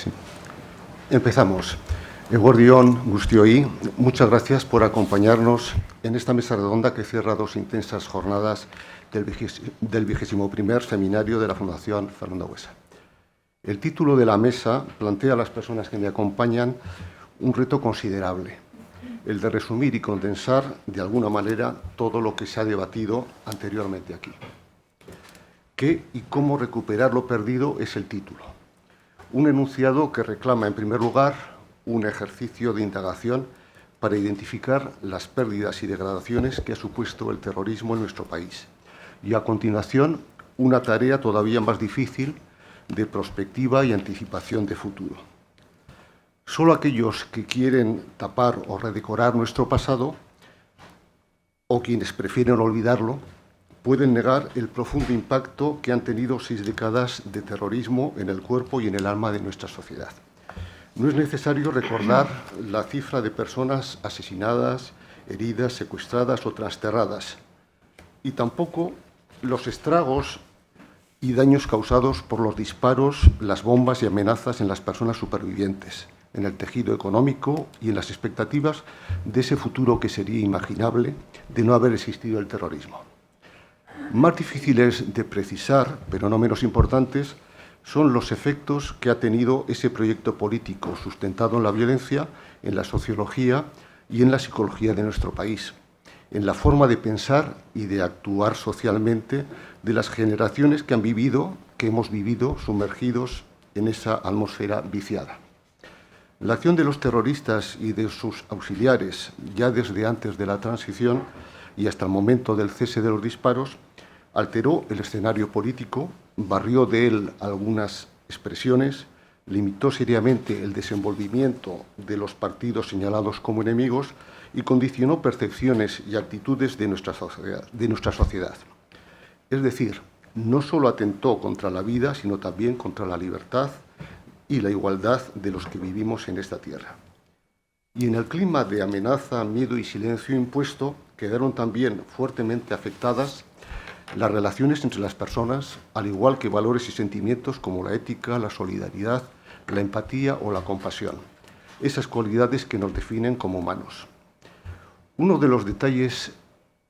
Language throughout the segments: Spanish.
Sí. Empezamos. Eguerdión Guztioi, muchas gracias por acompañarnos en esta mesa redonda que cierra dos intensas jornadas del 21º Seminario de la Fundación Fernando Buesa. El título de la mesa plantea a las personas que me acompañan un reto considerable, el de resumir y condensar de alguna manera todo lo que se ha debatido anteriormente aquí. ¿Qué y cómo recuperar lo perdido? Es el título. Un enunciado que reclama, en primer lugar, un ejercicio de indagación para identificar las pérdidas y degradaciones que ha supuesto el terrorismo en nuestro país. Y, a continuación, una tarea todavía más difícil de prospectiva y anticipación de futuro. Solo aquellos que quieren tapar o redecorar nuestro pasado, o quienes prefieren olvidarlo, pueden negar el profundo impacto que han tenido 6 décadas de terrorismo en el cuerpo y en el alma de nuestra sociedad. No es necesario recordar la cifra de personas asesinadas, heridas, secuestradas o trasterradas, y tampoco los estragos y daños causados por los disparos, las bombas y amenazas en las personas supervivientes, en el tejido económico y en las expectativas de ese futuro que sería imaginable de no haber existido el terrorismo. Más difíciles de precisar, pero no menos importantes, son los efectos que ha tenido ese proyecto político sustentado en la violencia, en la sociología y en la psicología de nuestro país, en la forma de pensar y de actuar socialmente de las generaciones que hemos vivido sumergidos en esa atmósfera viciada. La acción de los terroristas y de sus auxiliares, ya desde antes de la transición y hasta el momento del cese de los disparos, alteró el escenario político, barrió de él algunas expresiones, limitó seriamente el desenvolvimiento de los partidos señalados como enemigos y condicionó percepciones y actitudes de nuestra sociedad. Es decir, no solo atentó contra la vida, sino también contra la libertad y la igualdad de los que vivimos en esta tierra. Y en el clima de amenaza, miedo y silencio impuesto, quedaron también fuertemente afectadas las relaciones entre las personas, al igual que valores y sentimientos como la ética, la solidaridad, la empatía o la compasión, esas cualidades que nos definen como humanos. Uno de los detalles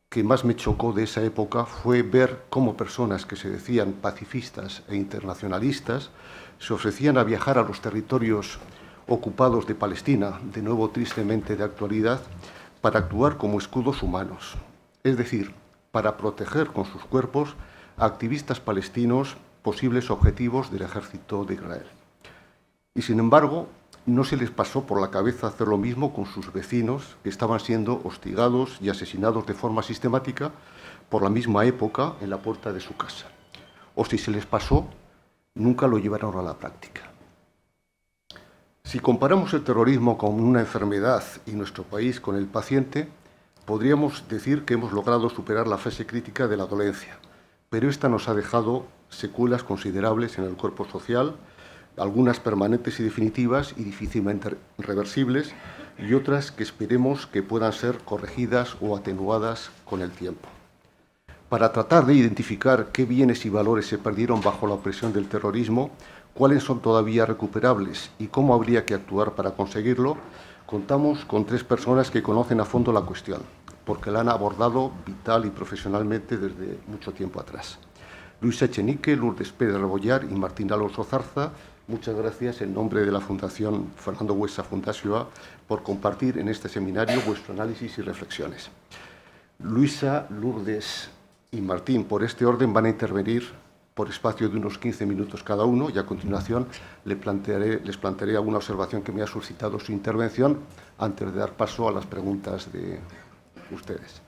que más me chocó de esa época fue ver cómo personas que se decían pacifistas e internacionalistas se ofrecían a viajar a los territorios ocupados de Palestina, de nuevo tristemente de actualidad, para actuar como escudos humanos, es decir, para proteger con sus cuerpos a activistas palestinos, posibles objetivos del ejército de Israel. Y sin embargo, no se les pasó por la cabeza hacer lo mismo con sus vecinos, que estaban siendo hostigados y asesinados de forma sistemática por la misma época en la puerta de su casa. O si se les pasó, nunca lo llevaron a la práctica. Si comparamos el terrorismo con una enfermedad y nuestro país con el paciente, podríamos decir que hemos logrado superar la fase crítica de la dolencia, pero esta nos ha dejado secuelas considerables en el cuerpo social, algunas permanentes y definitivas y difícilmente reversibles, y otras que esperemos que puedan ser corregidas o atenuadas con el tiempo. Para tratar de identificar qué bienes y valores se perdieron bajo la opresión del terrorismo, cuáles son todavía recuperables y cómo habría que actuar para conseguirlo, contamos con 3 personas que conocen a fondo la cuestión, porque la han abordado vital y profesionalmente desde mucho tiempo atrás. Luisa Echenique, Lourdes Pérez Rebollar y Martín Alonso Zarza, muchas gracias en nombre de la Fundación Fernando Buesa Fundazioa por compartir en este seminario vuestro análisis y reflexiones. Luisa, Lourdes y Martín, por este orden, van a intervenir por espacio de unos 15 minutos cada uno y a continuación les plantearé alguna observación que me ha suscitado su intervención antes de dar paso a las preguntas de ustedes.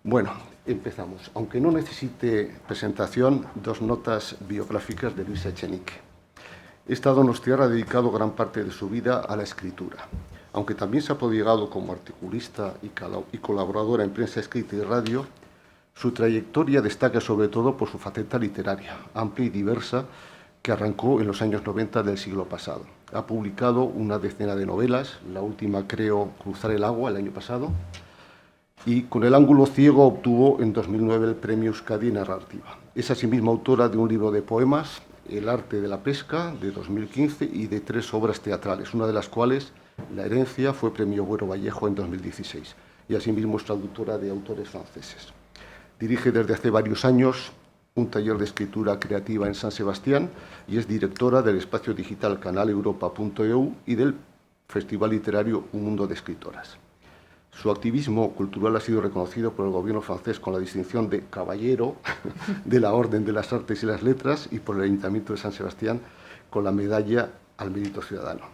Bueno, empezamos. Aunque no necesite presentación, 2 notas biográficas de Luisa Echenique. Esta donostiarra ha dedicado gran parte de su vida a la escritura. Aunque también se ha prodigado como articulista y colaboradora en prensa escrita y radio, su trayectoria destaca sobre todo por su faceta literaria, amplia y diversa, que arrancó en los años 90 del siglo pasado. Ha publicado una decena de novelas, la última, creo, Cruzar el agua, el año pasado, y con El ángulo ciego obtuvo en 2009 el Premio Euskadi Narrativa. Es asimismo autora de un libro de poemas, El arte de la pesca, de 2015, y de 3 obras teatrales, una de las cuales, La herencia, fue premio Buero Vallejo en 2016, y asimismo es traductora de autores franceses. Dirige desde hace varios años un taller de escritura creativa en San Sebastián y es directora del espacio digital canaleuropa.eu y del Festival Literario Un Mundo de Escritoras. Su activismo cultural ha sido reconocido por el gobierno francés con la distinción de Caballero de la Orden de las Artes y las Letras y por el Ayuntamiento de San Sebastián con la Medalla al Mérito Ciudadano.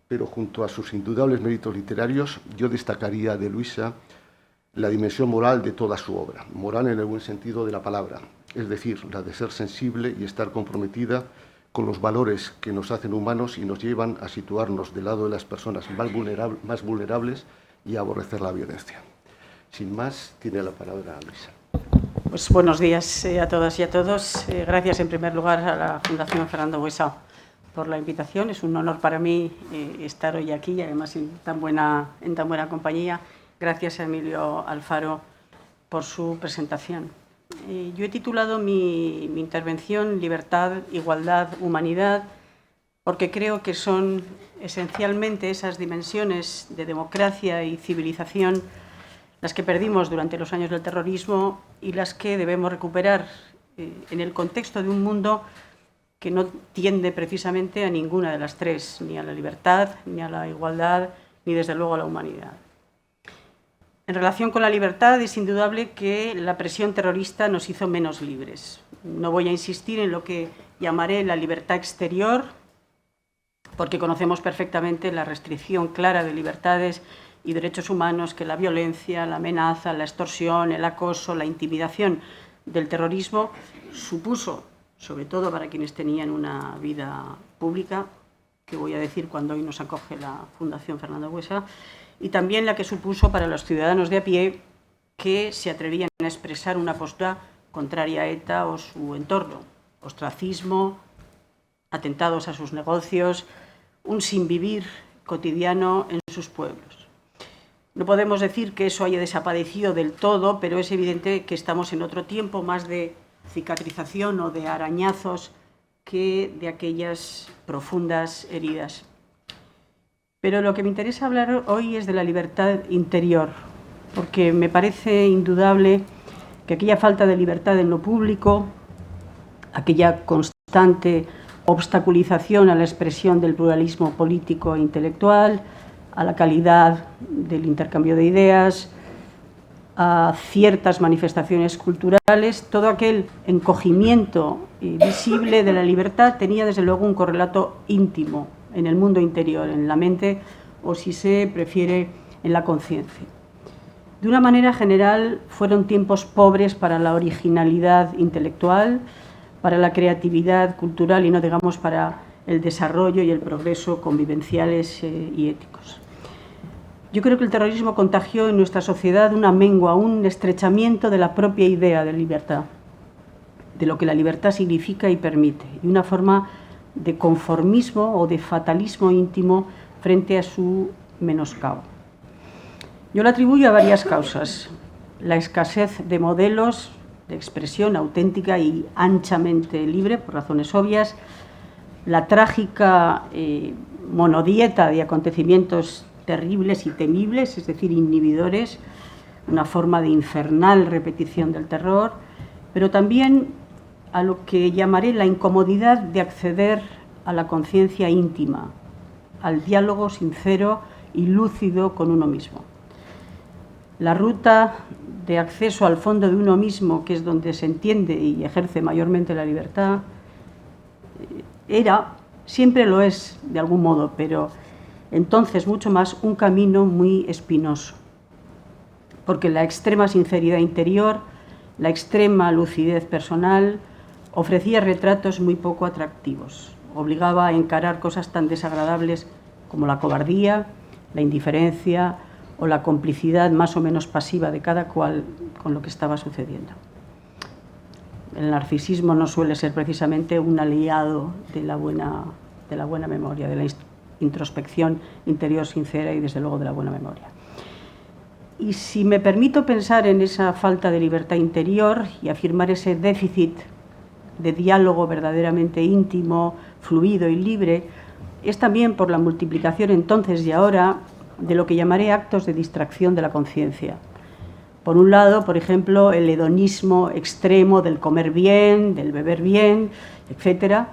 Pero junto a sus indudables méritos literarios, yo destacaría de Luisa la dimensión moral de toda su obra, moral en el buen sentido de la palabra, es decir, la de ser sensible y estar comprometida con los valores que nos hacen humanos y nos llevan a situarnos del lado de las personas más vulnerables y a aborrecer la violencia. Sin más, tiene la palabra Luisa. Pues buenos días a todas y a todos. Gracias en primer lugar a la Fundación Fernando Buesa por la invitación. Es un honor para mí estar hoy aquí y además en tan buena compañía. Gracias a Emilio Alfaro por su presentación. Yo he titulado mi intervención Libertad, Igualdad, Humanidad, porque creo que son esencialmente esas dimensiones de democracia y civilización las que perdimos durante los años del terrorismo y las que debemos recuperar en el contexto de un mundo que no tiende precisamente a ninguna de las tres, ni a la libertad, ni a la igualdad, ni desde luego a la humanidad. En relación con la libertad, es indudable que la presión terrorista nos hizo menos libres. No voy a insistir en lo que llamaré la libertad exterior, porque conocemos perfectamente la restricción clara de libertades y derechos humanos que la violencia, la amenaza, la extorsión, el acoso, la intimidación del terrorismo supuso, sobre todo para quienes tenían una vida pública, que voy a decir cuando hoy nos acoge la Fundación Fernando Buesa, y también la que supuso para los ciudadanos de a pie que se atrevían a expresar una postura contraria a ETA o su entorno, ostracismo, atentados a sus negocios, un sinvivir cotidiano en sus pueblos. No podemos decir que eso haya desaparecido del todo, pero es evidente que estamos en otro tiempo más de cicatrización o de arañazos que de aquellas profundas heridas. Pero lo que me interesa hablar hoy es de la libertad interior, porque me parece indudable que aquella falta de libertad en lo público, aquella constante obstaculización a la expresión del pluralismo político e intelectual, a la calidad del intercambio de ideas, a ciertas manifestaciones culturales, todo aquel encogimiento visible de la libertad tenía desde luego un correlato íntimo en el mundo interior, en la mente o, si se prefiere, en la conciencia. De una manera general, fueron tiempos pobres para la originalidad intelectual, para la creatividad cultural y no digamos para el desarrollo y el progreso convivenciales y éticos. Yo creo que el terrorismo contagió en nuestra sociedad una mengua, un estrechamiento de la propia idea de libertad, de lo que la libertad significa y permite, y una forma de conformismo o de fatalismo íntimo frente a su menoscabo. Yo lo atribuyo a varias causas: la escasez de modelos de expresión auténtica y anchamente libre, por razones obvias, la trágica monodieta de acontecimientos terribles y temibles, es decir, inhibidores, una forma de infernal repetición del terror, pero también a lo que llamaré la incomodidad de acceder a la conciencia íntima, al diálogo sincero y lúcido con uno mismo. La ruta de acceso al fondo de uno mismo, que es donde se entiende y ejerce mayormente la libertad, siempre lo es de algún modo, pero entonces mucho más un camino muy espinoso, porque la extrema sinceridad interior, la extrema lucidez personal, ofrecía retratos muy poco atractivos, obligaba a encarar cosas tan desagradables como la cobardía, la indiferencia o la complicidad más o menos pasiva de cada cual con lo que estaba sucediendo. El narcisismo no suele ser precisamente un aliado de la buena memoria, de la introspección interior sincera y desde luego de la buena memoria. Y si me permito pensar en esa falta de libertad interior y afirmar ese déficit de diálogo verdaderamente íntimo, fluido y libre, es también por la multiplicación entonces y ahora de lo que llamaré actos de distracción de la conciencia. Por un lado, por ejemplo, el hedonismo extremo del comer bien, del beber bien, etc.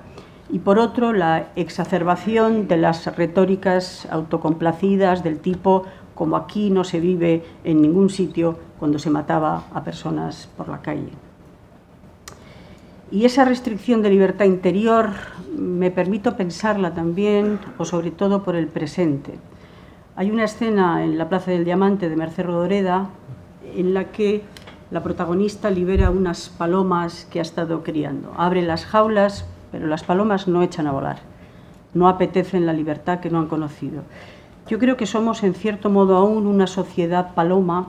Y por otro, la exacerbación de las retóricas autocomplacidas del tipo como aquí no se vive en ningún sitio cuando se mataba a personas por la calle. Y esa restricción de libertad interior me permito pensarla también, o sobre todo por el presente. Hay una escena en la Plaza del Diamante de Mercè Rodoreda en la que la protagonista libera unas palomas que ha estado criando. Abre las jaulas, pero las palomas no echan a volar. No apetecen la libertad que no han conocido. Yo creo que somos, en cierto modo, aún una sociedad paloma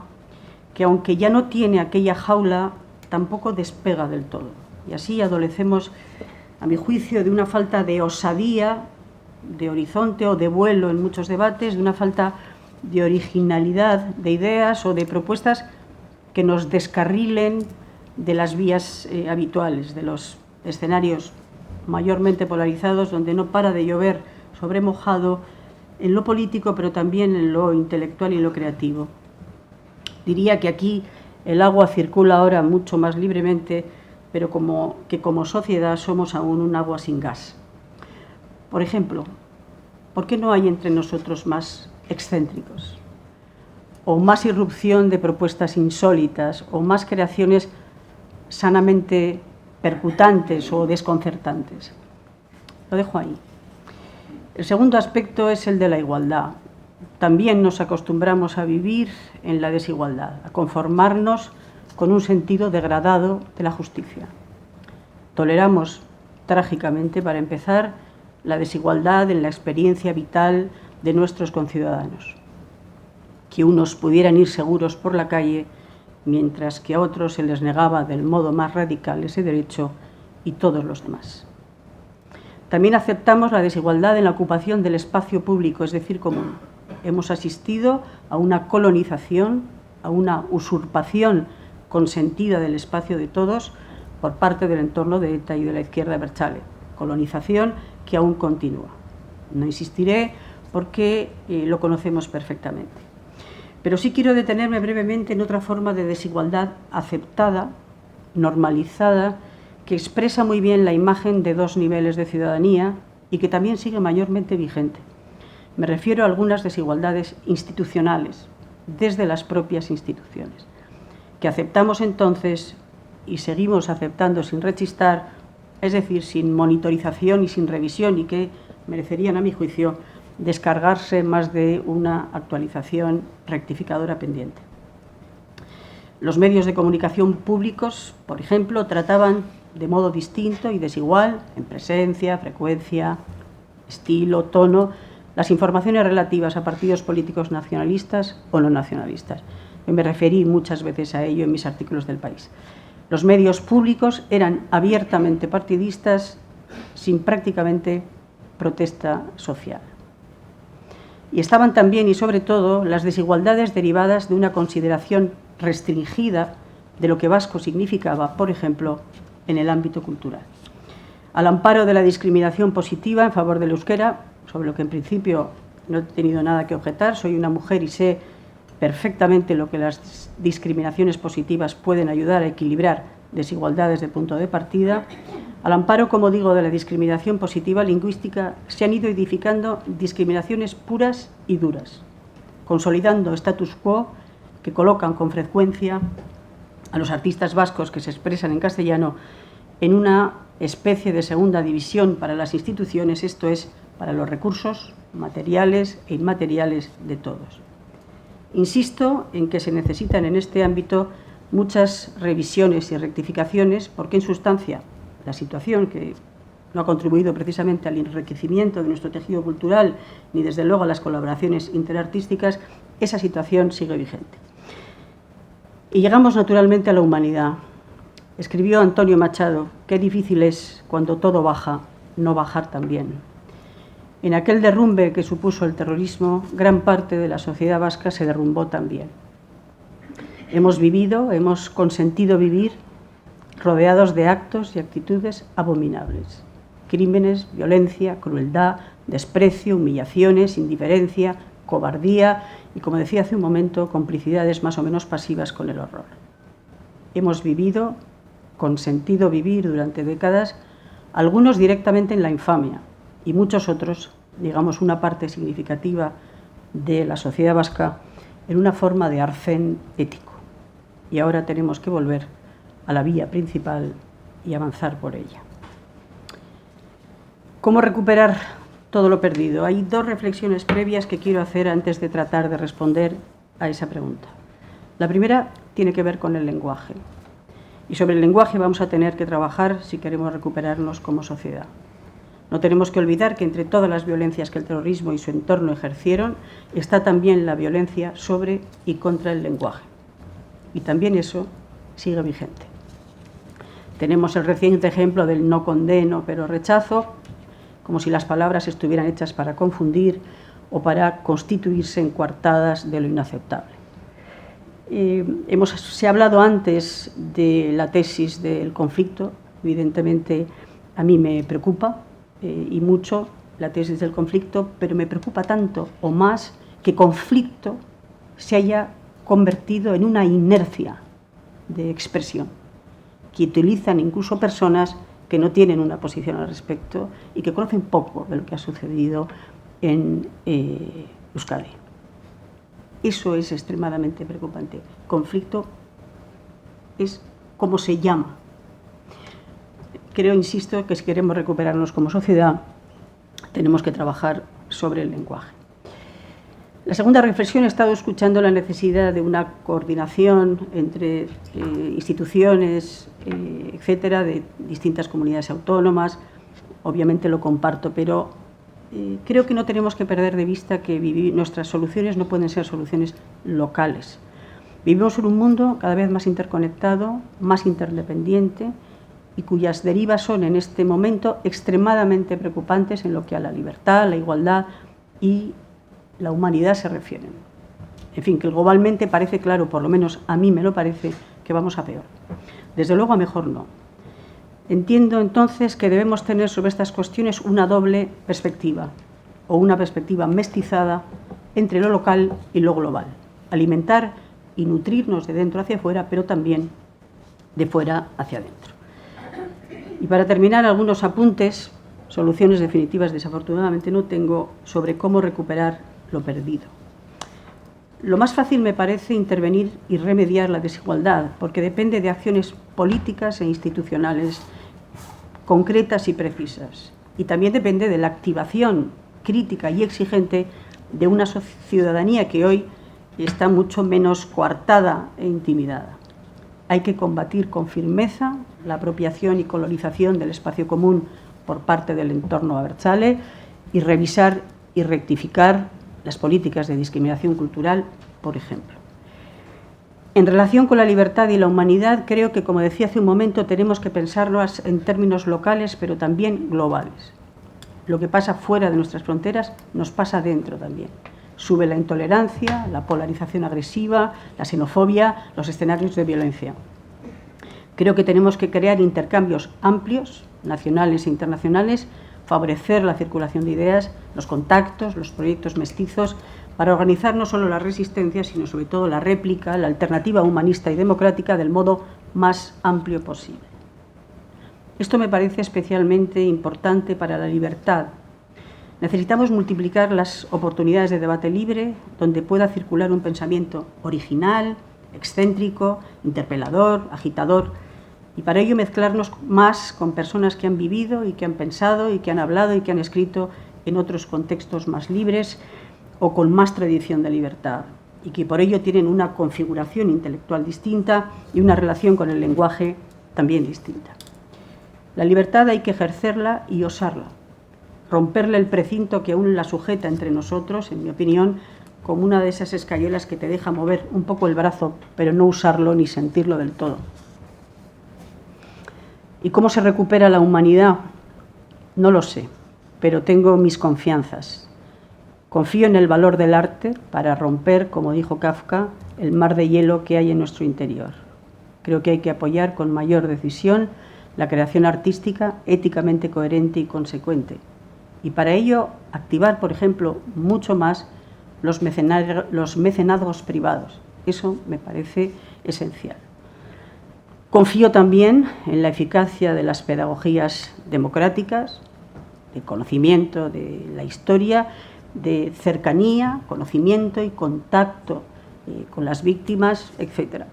que, aunque ya no tiene aquella jaula, tampoco despega del todo. Y así adolecemos, a mi juicio, de una falta de osadía, de horizonte o de vuelo en muchos debates, de una falta de originalidad de ideas o de propuestas que nos descarrilen de las vías habituales, de los escenarios mayormente polarizados, donde no para de llover sobre mojado en lo político, pero también en lo intelectual y lo creativo. Diría que aquí el agua circula ahora mucho más libremente, pero como sociedad somos aún un agua sin gas. Por ejemplo, ¿por qué no hay entre nosotros más excéntricos? O más irrupción de propuestas insólitas, o más creaciones sanamente percutantes o desconcertantes. Lo dejo ahí. El segundo aspecto es el de la igualdad. También nos acostumbramos a vivir en la desigualdad, a conformarnos con un sentido degradado de la justicia. Toleramos, trágicamente, para empezar, la desigualdad en la experiencia vital de nuestros conciudadanos. Que unos pudieran ir seguros por la calle, mientras que a otros se les negaba del modo más radical ese derecho y todos los demás. También aceptamos la desigualdad en la ocupación del espacio público, es decir, común. Hemos asistido a una colonización, a una usurpación consentida del espacio de todos por parte del entorno de ETA y de la izquierda abertzale. Colonización que aún continúa. No insistiré porque lo conocemos perfectamente. Pero sí quiero detenerme brevemente en otra forma de desigualdad aceptada, normalizada, que expresa muy bien la imagen de dos niveles de ciudadanía y que también sigue mayormente vigente. Me refiero a algunas desigualdades institucionales, desde las propias instituciones, que aceptamos entonces y seguimos aceptando sin rechistar, es decir, sin monitorización y sin revisión, y que merecerían, a mi juicio, descargarse más de una actualización rectificadora pendiente. Los medios de comunicación públicos, por ejemplo, trataban de modo distinto y desigual, en presencia, frecuencia, estilo, tono, las informaciones relativas a partidos políticos nacionalistas o no nacionalistas. Me referí muchas veces a ello en mis artículos del País. Los medios públicos eran abiertamente partidistas, sin prácticamente protesta social. Y estaban también, y sobre todo, las desigualdades derivadas de una consideración restringida de lo que vasco significaba, por ejemplo, en el ámbito cultural. Al amparo de la discriminación positiva en favor del euskera, sobre lo que en principio no he tenido nada que objetar, soy una mujer y sé perfectamente lo que las discriminaciones positivas pueden ayudar a equilibrar desigualdades de punto de partida. Al amparo, como digo, de la discriminación positiva lingüística, se han ido edificando discriminaciones puras y duras, consolidando status quo que colocan con frecuencia a los artistas vascos que se expresan en castellano en una especie de segunda división para las instituciones, esto es, para los recursos materiales e inmateriales de todos. Insisto en que se necesitan en este ámbito muchas revisiones y rectificaciones, porque en sustancia la situación, que no ha contribuido precisamente al enriquecimiento de nuestro tejido cultural ni desde luego a las colaboraciones interartísticas, esa situación sigue vigente. Y llegamos naturalmente a la humanidad. Escribió Antonio Machado: qué difícil es cuando todo baja, no bajar también. En aquel derrumbe que supuso el terrorismo, gran parte de la sociedad vasca se derrumbó también. Hemos vivido, hemos consentido vivir rodeados de actos y actitudes abominables. Crímenes, violencia, crueldad, desprecio, humillaciones, indiferencia, cobardía y, como decía hace un momento, complicidades más o menos pasivas con el horror. Hemos vivido, consentido vivir durante décadas, algunos directamente en la infamia y muchos otros, digamos una parte significativa de la sociedad vasca, en una forma de arcén ético. Y ahora tenemos que volver a la vía principal y avanzar por ella. ¿Cómo recuperar todo lo perdido? Hay dos reflexiones previas que quiero hacer antes de tratar de responder a esa pregunta. La primera tiene que ver con el lenguaje. Y sobre el lenguaje vamos a tener que trabajar si queremos recuperarnos como sociedad. No tenemos que olvidar que entre todas las violencias que el terrorismo y su entorno ejercieron está también la violencia sobre y contra el lenguaje. Y también eso sigue vigente. Tenemos el reciente ejemplo del no condeno pero rechazo, como si las palabras estuvieran hechas para confundir o para constituirse en coartadas de lo inaceptable. Se ha hablado antes de la tesis del conflicto. Evidentemente a mí me preocupa y mucho la tesis del conflicto, pero me preocupa tanto o más que conflicto se haya convertido en una inercia de expresión que utilizan incluso personas que no tienen una posición al respecto y que conocen poco de lo que ha sucedido en Euskadi. Eso es extremadamente preocupante. Conflicto es como se llama. Creo, insisto, que si queremos recuperarnos como sociedad, tenemos que trabajar sobre el lenguaje. La segunda reflexión, he estado escuchando la necesidad de una coordinación entre instituciones, etcétera, de distintas comunidades autónomas. Obviamente lo comparto, pero creo que no tenemos que perder de vista que nuestras soluciones no pueden ser soluciones locales. Vivimos en un mundo cada vez más interconectado, más interdependiente y cuyas derivas son en este momento extremadamente preocupantes en lo que a la libertad, la igualdad y la humanidad se refieren. En fin, que globalmente parece claro, por lo menos a mí me lo parece, que vamos a peor. Desde luego a mejor no. Entiendo entonces que debemos tener sobre estas cuestiones una doble perspectiva, o una perspectiva mestizada entre lo local y lo global. Alimentar y nutrirnos de dentro hacia afuera, pero también de fuera hacia adentro. Y para terminar, algunos apuntes, soluciones definitivas desafortunadamente no tengo, sobre cómo recuperar lo perdido. Lo más fácil me parece intervenir y remediar la desigualdad, porque depende de acciones políticas e institucionales concretas y precisas. Y también depende de la activación crítica y exigente de una ciudadanía que hoy está mucho menos coartada e intimidada. Hay que combatir con firmeza la apropiación y colonización del espacio común por parte del entorno abertzale y revisar y rectificar las políticas de discriminación cultural, por ejemplo. En relación con la libertad y la humanidad, creo que, como decía hace un momento, tenemos que pensarlas en términos locales, pero también globales. Lo que pasa fuera de nuestras fronteras nos pasa dentro también. Sube la intolerancia, la polarización agresiva, la xenofobia, los escenarios de violencia. Creo que tenemos que crear intercambios amplios, nacionales e internacionales, favorecer la circulación de ideas, los contactos, los proyectos mestizos, para organizar no solo la resistencia, sino sobre todo la réplica, la alternativa humanista y democrática del modo más amplio posible. Esto me parece especialmente importante para la libertad. Necesitamos multiplicar las oportunidades de debate libre, donde pueda circular un pensamiento original, excéntrico, interpelador, agitador, y para ello mezclarnos más con personas que han vivido y que han pensado y que han hablado y que han escrito en otros contextos más libres o con más tradición de libertad, y que por ello tienen una configuración intelectual distinta y una relación con el lenguaje también distinta. La libertad hay que ejercerla y osarla, romperle el precinto que aún la sujeta entre nosotros, en mi opinión, como una de esas escayolas que te deja mover un poco el brazo, pero no usarlo ni sentirlo del todo. ¿Y cómo se recupera la humanidad? No lo sé, pero tengo mis confianzas. Confío en el valor del arte para romper, como dijo Kafka, el mar de hielo que hay en nuestro interior. Creo que hay que apoyar con mayor decisión la creación artística éticamente coherente y consecuente. Y para ello activar, por ejemplo, mucho más los mecenazgos privados. Eso me parece esencial. Confío también en la eficacia de las pedagogías democráticas, de conocimiento de la historia, de cercanía, conocimiento y contacto con las víctimas, etc.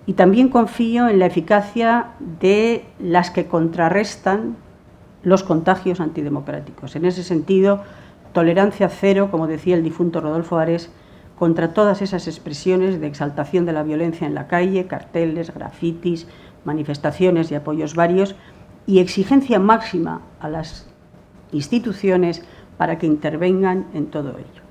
Y también confío en la eficacia de las que contrarrestan los contagios antidemocráticos. En ese sentido, tolerancia cero, como decía el difunto Rodolfo Ares, contra todas esas expresiones de exaltación de la violencia en la calle, carteles, grafitis, manifestaciones y apoyos varios, y exigencia máxima a las instituciones para que intervengan en todo ello.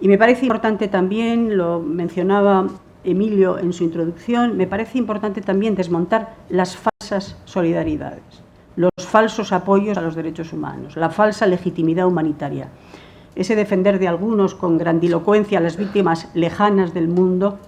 Y me parece importante también, lo mencionaba Emilio en su introducción, me parece importante también desmontar las falsas solidaridades, los falsos apoyos a los derechos humanos, la falsa legitimidad humanitaria. Ese defender de algunos con grandilocuencia a las víctimas lejanas del mundo,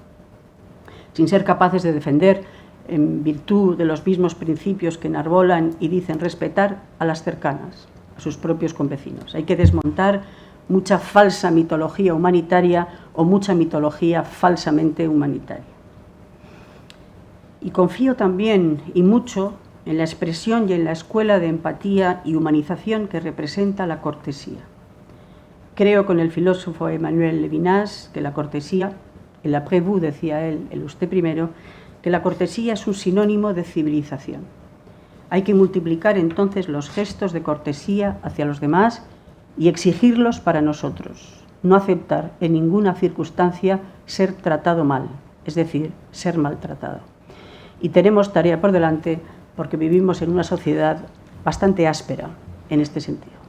sin ser capaces de defender, en virtud de los mismos principios que enarbolan y dicen respetar, a las cercanas, a sus propios convecinos. Hay que desmontar mucha falsa mitología humanitaria o mucha mitología falsamente humanitaria. Y confío también, y mucho, en la expresión y en la escuela de empatía y humanización que representa la cortesía. Creo con el filósofo Emmanuel Levinas que la cortesía, el après-vous decía él, el usted primero, que la cortesía es un sinónimo de civilización. Hay que multiplicar entonces los gestos de cortesía hacia los demás y exigirlos para nosotros. No aceptar en ninguna circunstancia ser tratado mal, es decir, ser maltratado. Y tenemos tarea por delante porque vivimos en una sociedad bastante áspera en este sentido.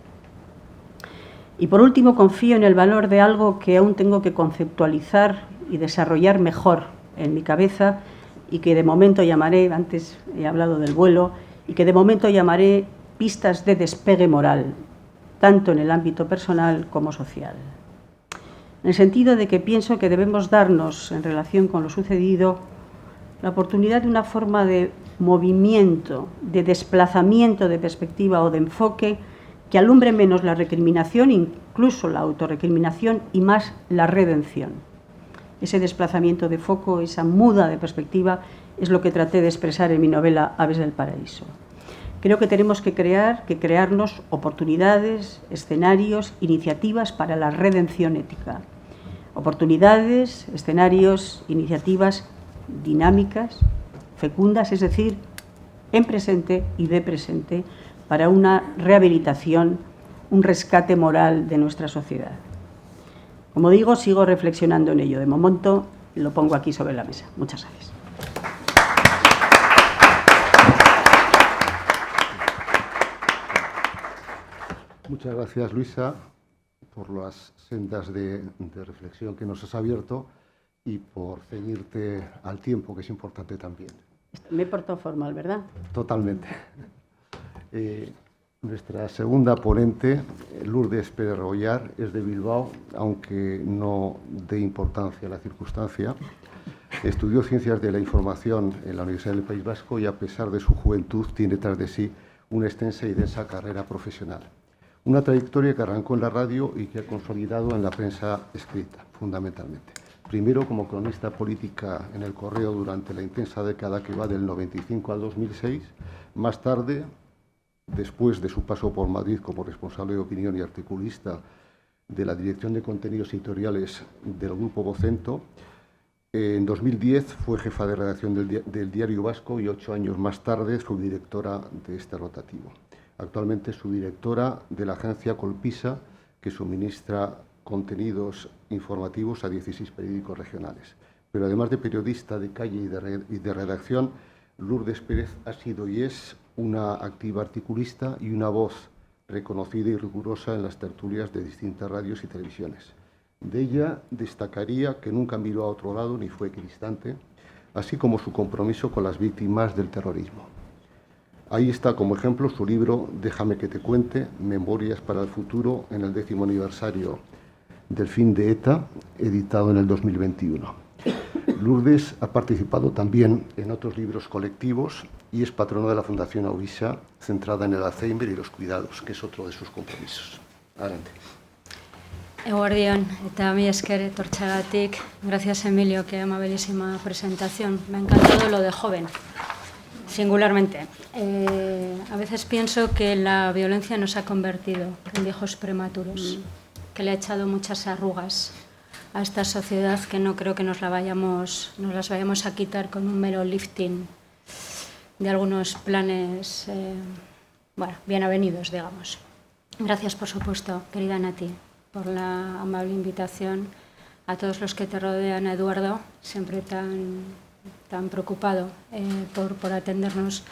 Y por último, confío en el valor de algo que aún tengo que conceptualizar y desarrollar mejor en mi cabeza y que de momento llamaré, antes he hablado del vuelo, y que de momento llamaré pistas de despegue moral, tanto en el ámbito personal como social. En el sentido de que pienso que debemos darnos, en relación con lo sucedido, la oportunidad de una forma de movimiento, de desplazamiento de perspectiva o de enfoque que alumbre menos la recriminación, incluso la autorrecriminación, y más la redención. Ese desplazamiento de foco, esa muda de perspectiva, es lo que traté de expresar en mi novela Aves del Paraíso. Creo que tenemos que crearnos oportunidades, escenarios, iniciativas para la redención ética. Oportunidades, escenarios, iniciativas dinámicas, fecundas, es decir, en presente y de presente, para una rehabilitación, un rescate moral de nuestra sociedad. Como digo, sigo reflexionando en ello. De momento lo pongo aquí sobre la mesa. Muchas gracias. Muchas gracias, Luisa, por las sendas de reflexión que nos has abierto y por ceñirte al tiempo, que es importante también. Me he portado formal, ¿verdad? Totalmente. Nuestra segunda ponente, Lourdes Pérez Rebollar, es de Bilbao, aunque no de importancia la circunstancia. Estudió Ciencias de la Información en la Universidad del País Vasco y, a pesar de su juventud, tiene tras de sí una extensa y densa carrera profesional. Una trayectoria que arrancó en la radio y que ha consolidado en la prensa escrita, fundamentalmente. Primero como cronista política en El Correo durante la intensa década que va del 95 al 2006. Más tarde, después de su paso por Madrid como responsable de opinión y articulista de la Dirección de Contenidos Editoriales del Grupo Vocento, en 2010 fue jefa de redacción del Diario Vasco y 8 años más tarde subdirectora de este rotativo. Actualmente es subdirectora de la agencia Colpisa, que suministra contenidos informativos a 16 periódicos regionales. Pero además de periodista de calle y de redacción, Lourdes Pérez ha sido y es una activa articulista y una voz reconocida y rigurosa en las tertulias de distintas radios y televisiones. De ella destacaría que nunca miró a otro lado ni fue equidistante, así como su compromiso con las víctimas del terrorismo. Ahí está como ejemplo su libro Déjame que te cuente, Memorias para el futuro, en el 10º aniversario del fin de ETA, editado en el 2021. Lourdes ha participado también en otros libros colectivos y es patrono de la Fundación Auisa, centrada en el Alzheimer y los cuidados, que es otro de sus compromisos. Adelante. Eguardión, eta mi esker etortxagatik. Gracias, Emilio, qué amabilísima presentación. Me ha encantado lo de joven, singularmente. A veces pienso que la violencia nos ha convertido en viejos prematuros, que le ha echado muchas arrugas a esta sociedad que no creo que nos las vayamos a quitar con un mero lifting de algunos planes, bien avenidos, digamos. Gracias, por supuesto, querida Nati, por la amable invitación, a todos los que te rodean, a Eduardo, siempre tan preocupado por atendernos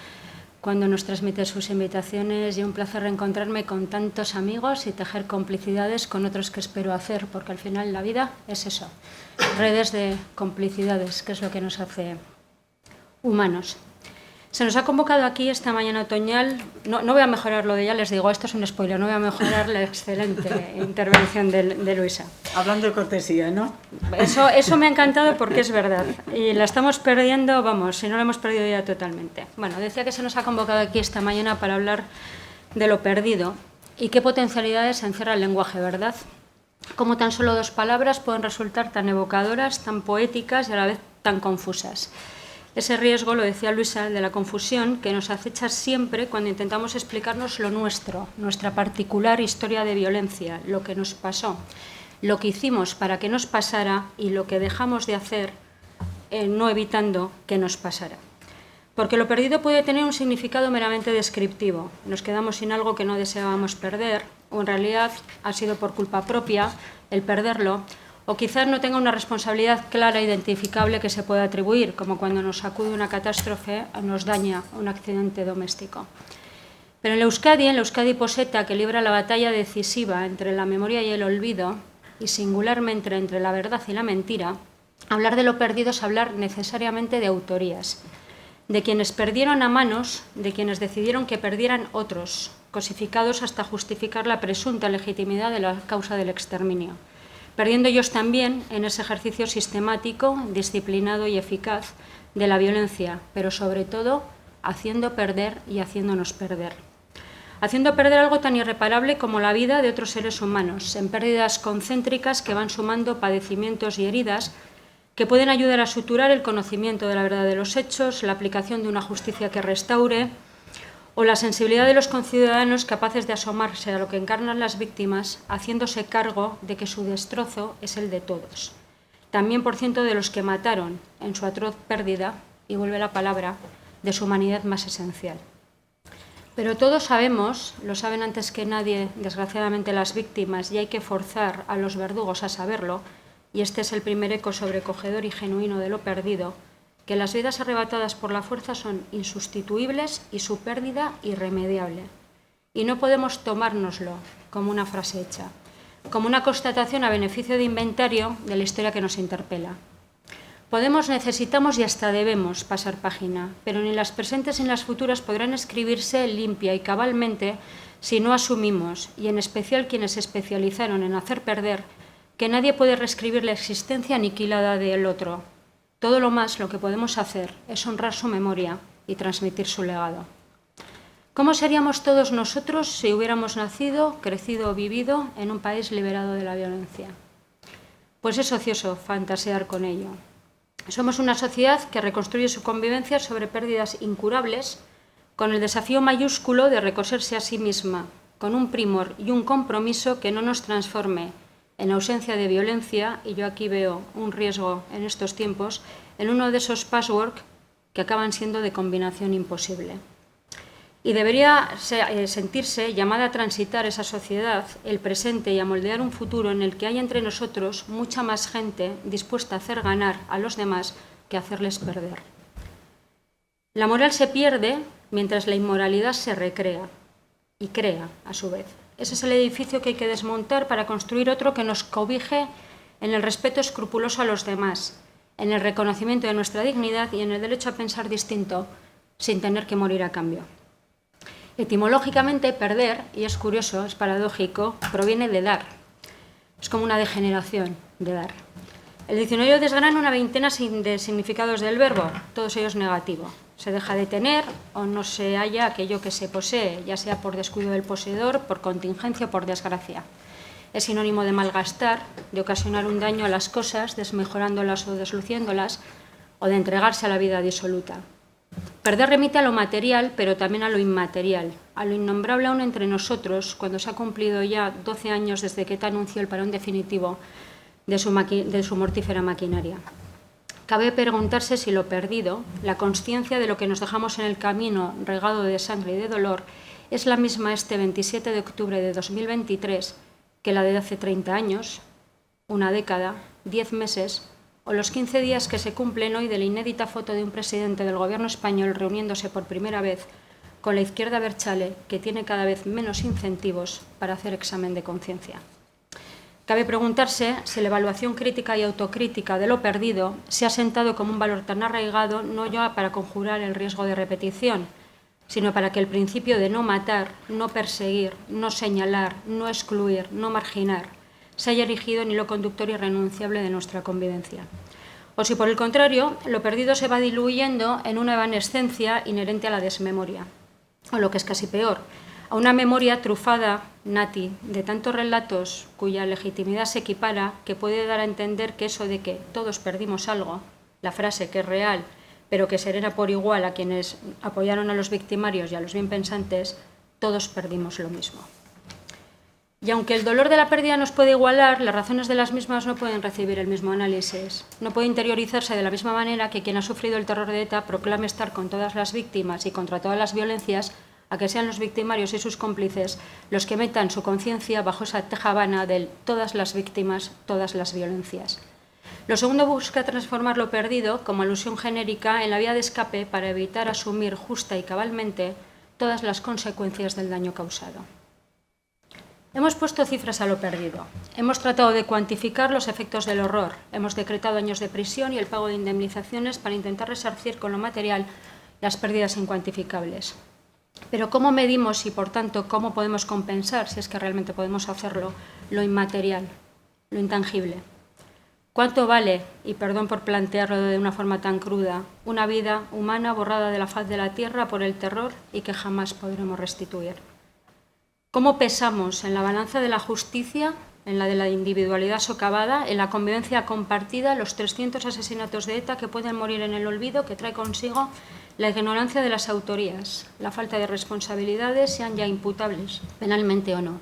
cuando nos transmite sus invitaciones, y un placer reencontrarme con tantos amigos y tejer complicidades con otros que espero hacer, porque al final la vida es eso, redes de complicidades, que es lo que nos hace humanos. Se nos ha convocado aquí esta mañana otoñal, no voy a mejorar lo de ella, les digo, esto es un spoiler, no voy a mejorar la excelente intervención de Luisa. Hablando de cortesía, ¿no? Eso me ha encantado porque es verdad, y la estamos perdiendo, vamos, si no la hemos perdido ya totalmente. Bueno, decía que se nos ha convocado aquí esta mañana para hablar de lo perdido y qué potencialidades encierra el lenguaje, ¿verdad? Cómo tan solo 2 palabras pueden resultar tan evocadoras, tan poéticas y a la vez tan confusas. Ese riesgo, lo decía Luisa, de la confusión que nos acecha siempre cuando intentamos explicarnos lo nuestro, nuestra particular historia de violencia, lo que nos pasó, lo que hicimos para que nos pasara y lo que dejamos de hacer no evitando que nos pasara. Porque lo perdido puede tener un significado meramente descriptivo. Nos quedamos sin algo que no deseábamos perder, o en realidad ha sido por culpa propia el perderlo, o quizás no tenga una responsabilidad clara e identificable que se pueda atribuir, como cuando nos sacude una catástrofe o nos daña un accidente doméstico. Pero en la Euskadi poseta, que libra la batalla decisiva entre la memoria y el olvido, y singularmente entre la verdad y la mentira, hablar de lo perdido es hablar necesariamente de autorías, de quienes perdieron a manos, de quienes decidieron que perdieran otros, cosificados hasta justificar la presunta legitimidad de la causa del exterminio, perdiendo ellos también en ese ejercicio sistemático, disciplinado y eficaz de la violencia, pero sobre todo haciendo perder y haciéndonos perder. Haciendo perder algo tan irreparable como la vida de otros seres humanos, en pérdidas concéntricas que van sumando padecimientos y heridas que pueden ayudar a suturar el conocimiento de la verdad de los hechos, la aplicación de una justicia que restaure, o la sensibilidad de los conciudadanos capaces de asomarse a lo que encarnan las víctimas, haciéndose cargo de que su destrozo es el de todos. También por ciento de los que mataron en su atroz pérdida, y vuelve la palabra, de su humanidad más esencial. Pero todos sabemos, lo saben antes que nadie, desgraciadamente, las víctimas, y hay que forzar a los verdugos a saberlo, y este es el primer eco sobrecogedor y genuino de lo perdido, que las vidas arrebatadas por la fuerza son insustituibles y su pérdida irremediable. Y no podemos tomárnoslo como una frase hecha, como una constatación a beneficio de inventario de la historia que nos interpela. Podemos, necesitamos y hasta debemos pasar página, pero ni las presentes ni las futuras podrán escribirse limpia y cabalmente si no asumimos, y en especial quienes se especializaron en hacer perder, que nadie puede reescribir la existencia aniquilada del otro. Todo lo más lo que podemos hacer es honrar su memoria y transmitir su legado. ¿Cómo seríamos todos nosotros si hubiéramos nacido, crecido o vivido en un país liberado de la violencia? Pues es ocioso fantasear con ello. Somos una sociedad que reconstruye su convivencia sobre pérdidas incurables, con el desafío mayúsculo de recoserse a sí misma, con un primor y un compromiso que no nos transforme en ausencia de violencia, y yo aquí veo un riesgo en estos tiempos, en uno de esos patchwork que acaban siendo de combinación imposible. Y debería sentirse llamada a transitar esa sociedad, el presente, y a moldear un futuro en el que haya entre nosotros mucha más gente dispuesta a hacer ganar a los demás que hacerles perder. La moral se pierde mientras la inmoralidad se recrea y crea a su vez. Ese es el edificio que hay que desmontar para construir otro que nos cobije en el respeto escrupuloso a los demás, en el reconocimiento de nuestra dignidad y en el derecho a pensar distinto sin tener que morir a cambio. Etimológicamente, perder, y es curioso, es paradójico, proviene de dar. Es como una degeneración de dar. El diccionario desgrana una veintena de significados del verbo, todos ellos negativos. Se deja de tener o no se halla aquello que se posee, ya sea por descuido del poseedor, por contingencia o por desgracia. Es sinónimo de malgastar, de ocasionar un daño a las cosas, desmejorándolas o desluciéndolas, o de entregarse a la vida disoluta. Perder remite a lo material, pero también a lo inmaterial, a lo innombrable aún entre nosotros, cuando se ha cumplido ya 12 años desde que ETA anunció el parón definitivo de su mortífera maquinaria. Cabe preguntarse si lo perdido, la consciencia de lo que nos dejamos en el camino regado de sangre y de dolor, es la misma este 27 de octubre de 2023 que la de hace 30 años, una década, 10 meses o los 15 días que se cumplen hoy de la inédita foto de un presidente del gobierno español reuniéndose por primera vez con la izquierda abertzale, que tiene cada vez menos incentivos para hacer examen de conciencia. Cabe preguntarse si la evaluación crítica y autocrítica de lo perdido se ha sentado como un valor tan arraigado no ya para conjurar el riesgo de repetición, sino para que el principio de no matar, no perseguir, no señalar, no excluir, no marginar, se haya erigido en hilo conductor irrenunciable de nuestra convivencia. O si, por el contrario, lo perdido se va diluyendo en una evanescencia inherente a la desmemoria, o lo que es casi peor, a una memoria trufada, nati, de tantos relatos cuya legitimidad se equipara, que puede dar a entender que eso de que todos perdimos algo, la frase que es real, pero que serena por igual a quienes apoyaron a los victimarios y a los bienpensantes, todos perdimos lo mismo. Y aunque el dolor de la pérdida nos puede igualar, las razones de las mismas no pueden recibir el mismo análisis. No puede interiorizarse de la misma manera que quien ha sufrido el terror de ETA proclame estar con todas las víctimas y contra todas las violencias, a que sean los victimarios y sus cómplices los que metan su conciencia bajo esa tejabana del todas las víctimas, todas las violencias. Lo segundo busca transformar lo perdido como alusión genérica en la vía de escape para evitar asumir justa y cabalmente todas las consecuencias del daño causado. Hemos puesto cifras a lo perdido. Hemos tratado de cuantificar los efectos del horror. Hemos decretado años de prisión y el pago de indemnizaciones para intentar resarcir con lo material las pérdidas incuantificables. Pero ¿cómo medimos y, por tanto, cómo podemos compensar, si es que realmente podemos hacerlo, lo inmaterial, lo intangible? ¿Cuánto vale, y perdón por plantearlo de una forma tan cruda, una vida humana borrada de la faz de la tierra por el terror y que jamás podremos restituir? ¿Cómo pesamos en la balanza de la justicia, en la de la individualidad socavada, en la convivencia compartida, los 300 asesinatos de ETA que pueden morir en el olvido, que trae consigo la ignorancia de las autorías, la falta de responsabilidades, sean ya imputables, penalmente o no?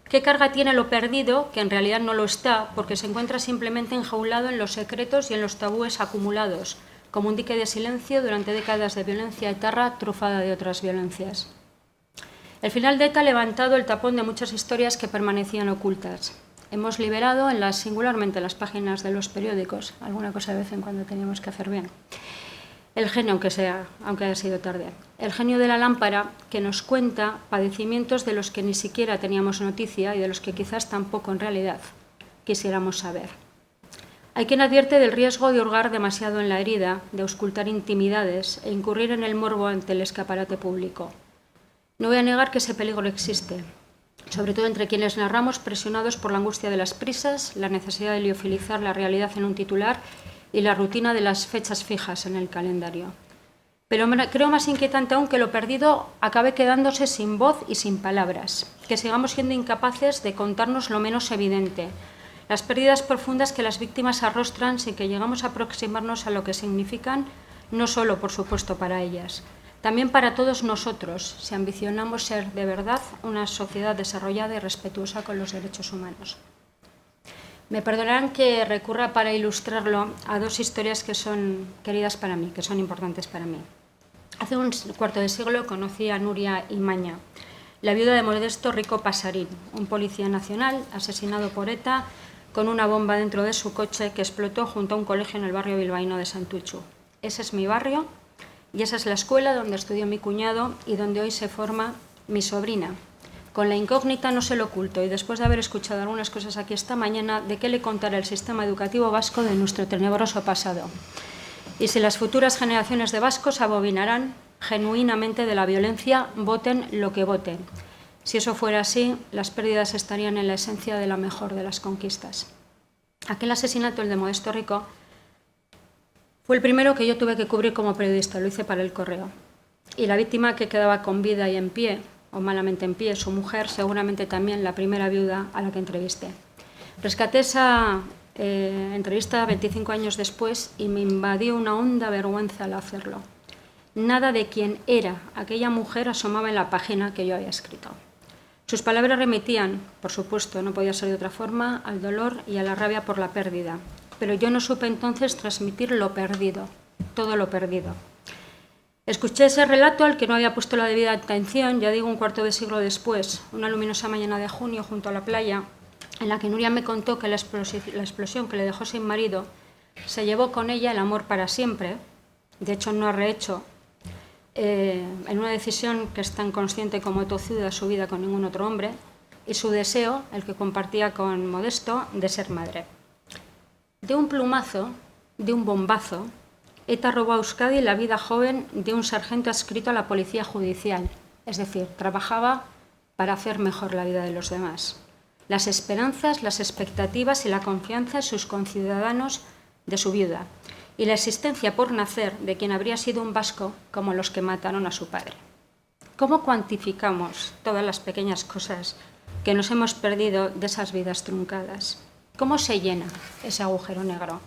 ¿Qué carga tiene lo perdido, que en realidad no lo está, porque se encuentra simplemente enjaulado en los secretos y en los tabúes acumulados, como un dique de silencio durante décadas de violencia etarra trufada de otras violencias? El final de ETA ha levantado el tapón de muchas historias que permanecían ocultas. Hemos liberado, singularmente en las páginas de los periódicos, alguna cosa de vez en cuando teníamos que hacer bien, el genio, aunque haya sido tarde, el genio de la lámpara, que nos cuenta padecimientos de los que ni siquiera teníamos noticia y de los que quizás tampoco en realidad quisiéramos saber. Hay quien advierte del riesgo de hurgar demasiado en la herida, de auscultar intimidades e incurrir en el morbo ante el escaparate público. No voy a negar que ese peligro existe, sobre todo entre quienes narramos presionados por la angustia de las prisas, la necesidad de liofilizar la realidad en un titular y la rutina de las fechas fijas en el calendario. Pero creo más inquietante aún que lo perdido acabe quedándose sin voz y sin palabras, que sigamos siendo incapaces de contarnos lo menos evidente, las pérdidas profundas que las víctimas arrostran sin que llegamos a aproximarnos a lo que significan, no solo, por supuesto, para ellas, también para todos nosotros, si ambicionamos ser de verdad una sociedad desarrollada y respetuosa con los derechos humanos. Me perdonarán que recurra para ilustrarlo a dos historias que son queridas para mí, que son importantes para mí. Hace un cuarto de siglo conocí a Nuria Imaña, la viuda de Modesto Rico Pasarín, un policía nacional asesinado por ETA con una bomba dentro de su coche que explotó junto a un colegio en el barrio bilbaíno de Santuchu. Ese es mi barrio y esa es la escuela donde estudió mi cuñado y donde hoy se forma mi sobrina. Con la incógnita no se lo oculto y después de haber escuchado algunas cosas aquí esta mañana, de qué le contará el sistema educativo vasco de nuestro tenebroso pasado. Y si las futuras generaciones de vascos abobinarán genuinamente de la violencia, voten lo que voten. Si eso fuera así, las pérdidas estarían en la esencia de la mejor de las conquistas. Aquel asesinato, el de Modesto Rico, fue el primero que yo tuve que cubrir como periodista, lo hice para El Correo. Y la víctima que quedaba con vida y en pie, o malamente en pie, su mujer, seguramente también la primera viuda a la que entrevisté. Rescaté esa entrevista 25 años después y me invadió una honda vergüenza al hacerlo. Nada de quién era aquella mujer asomaba en la página que yo había escrito. Sus palabras remitían, por supuesto, no podía ser de otra forma, al dolor y a la rabia por la pérdida. Pero yo no supe entonces transmitir lo perdido, todo lo perdido. Escuché ese relato al que no había puesto la debida atención, ya digo, un cuarto de siglo después, una luminosa mañana de junio junto a la playa, en la que Nuria me contó que la explosión que le dejó sin marido se llevó con ella el amor para siempre. De hecho, no ha rehecho en una decisión que es tan consciente como tozuda su vida con ningún otro hombre, y su deseo, el que compartía con Modesto, de ser madre. De un plumazo, de un bombazo, ETA robó a Euskadi la vida joven de un sargento adscrito a la policía judicial, es decir, trabajaba para hacer mejor la vida de los demás. Las esperanzas, las expectativas y la confianza en sus conciudadanos de su viuda, y la existencia por nacer de quien habría sido un vasco como los que mataron a su padre. ¿Cómo cuantificamos todas las pequeñas cosas que nos hemos perdido de esas vidas truncadas? ¿Cómo se llena ese agujero negro?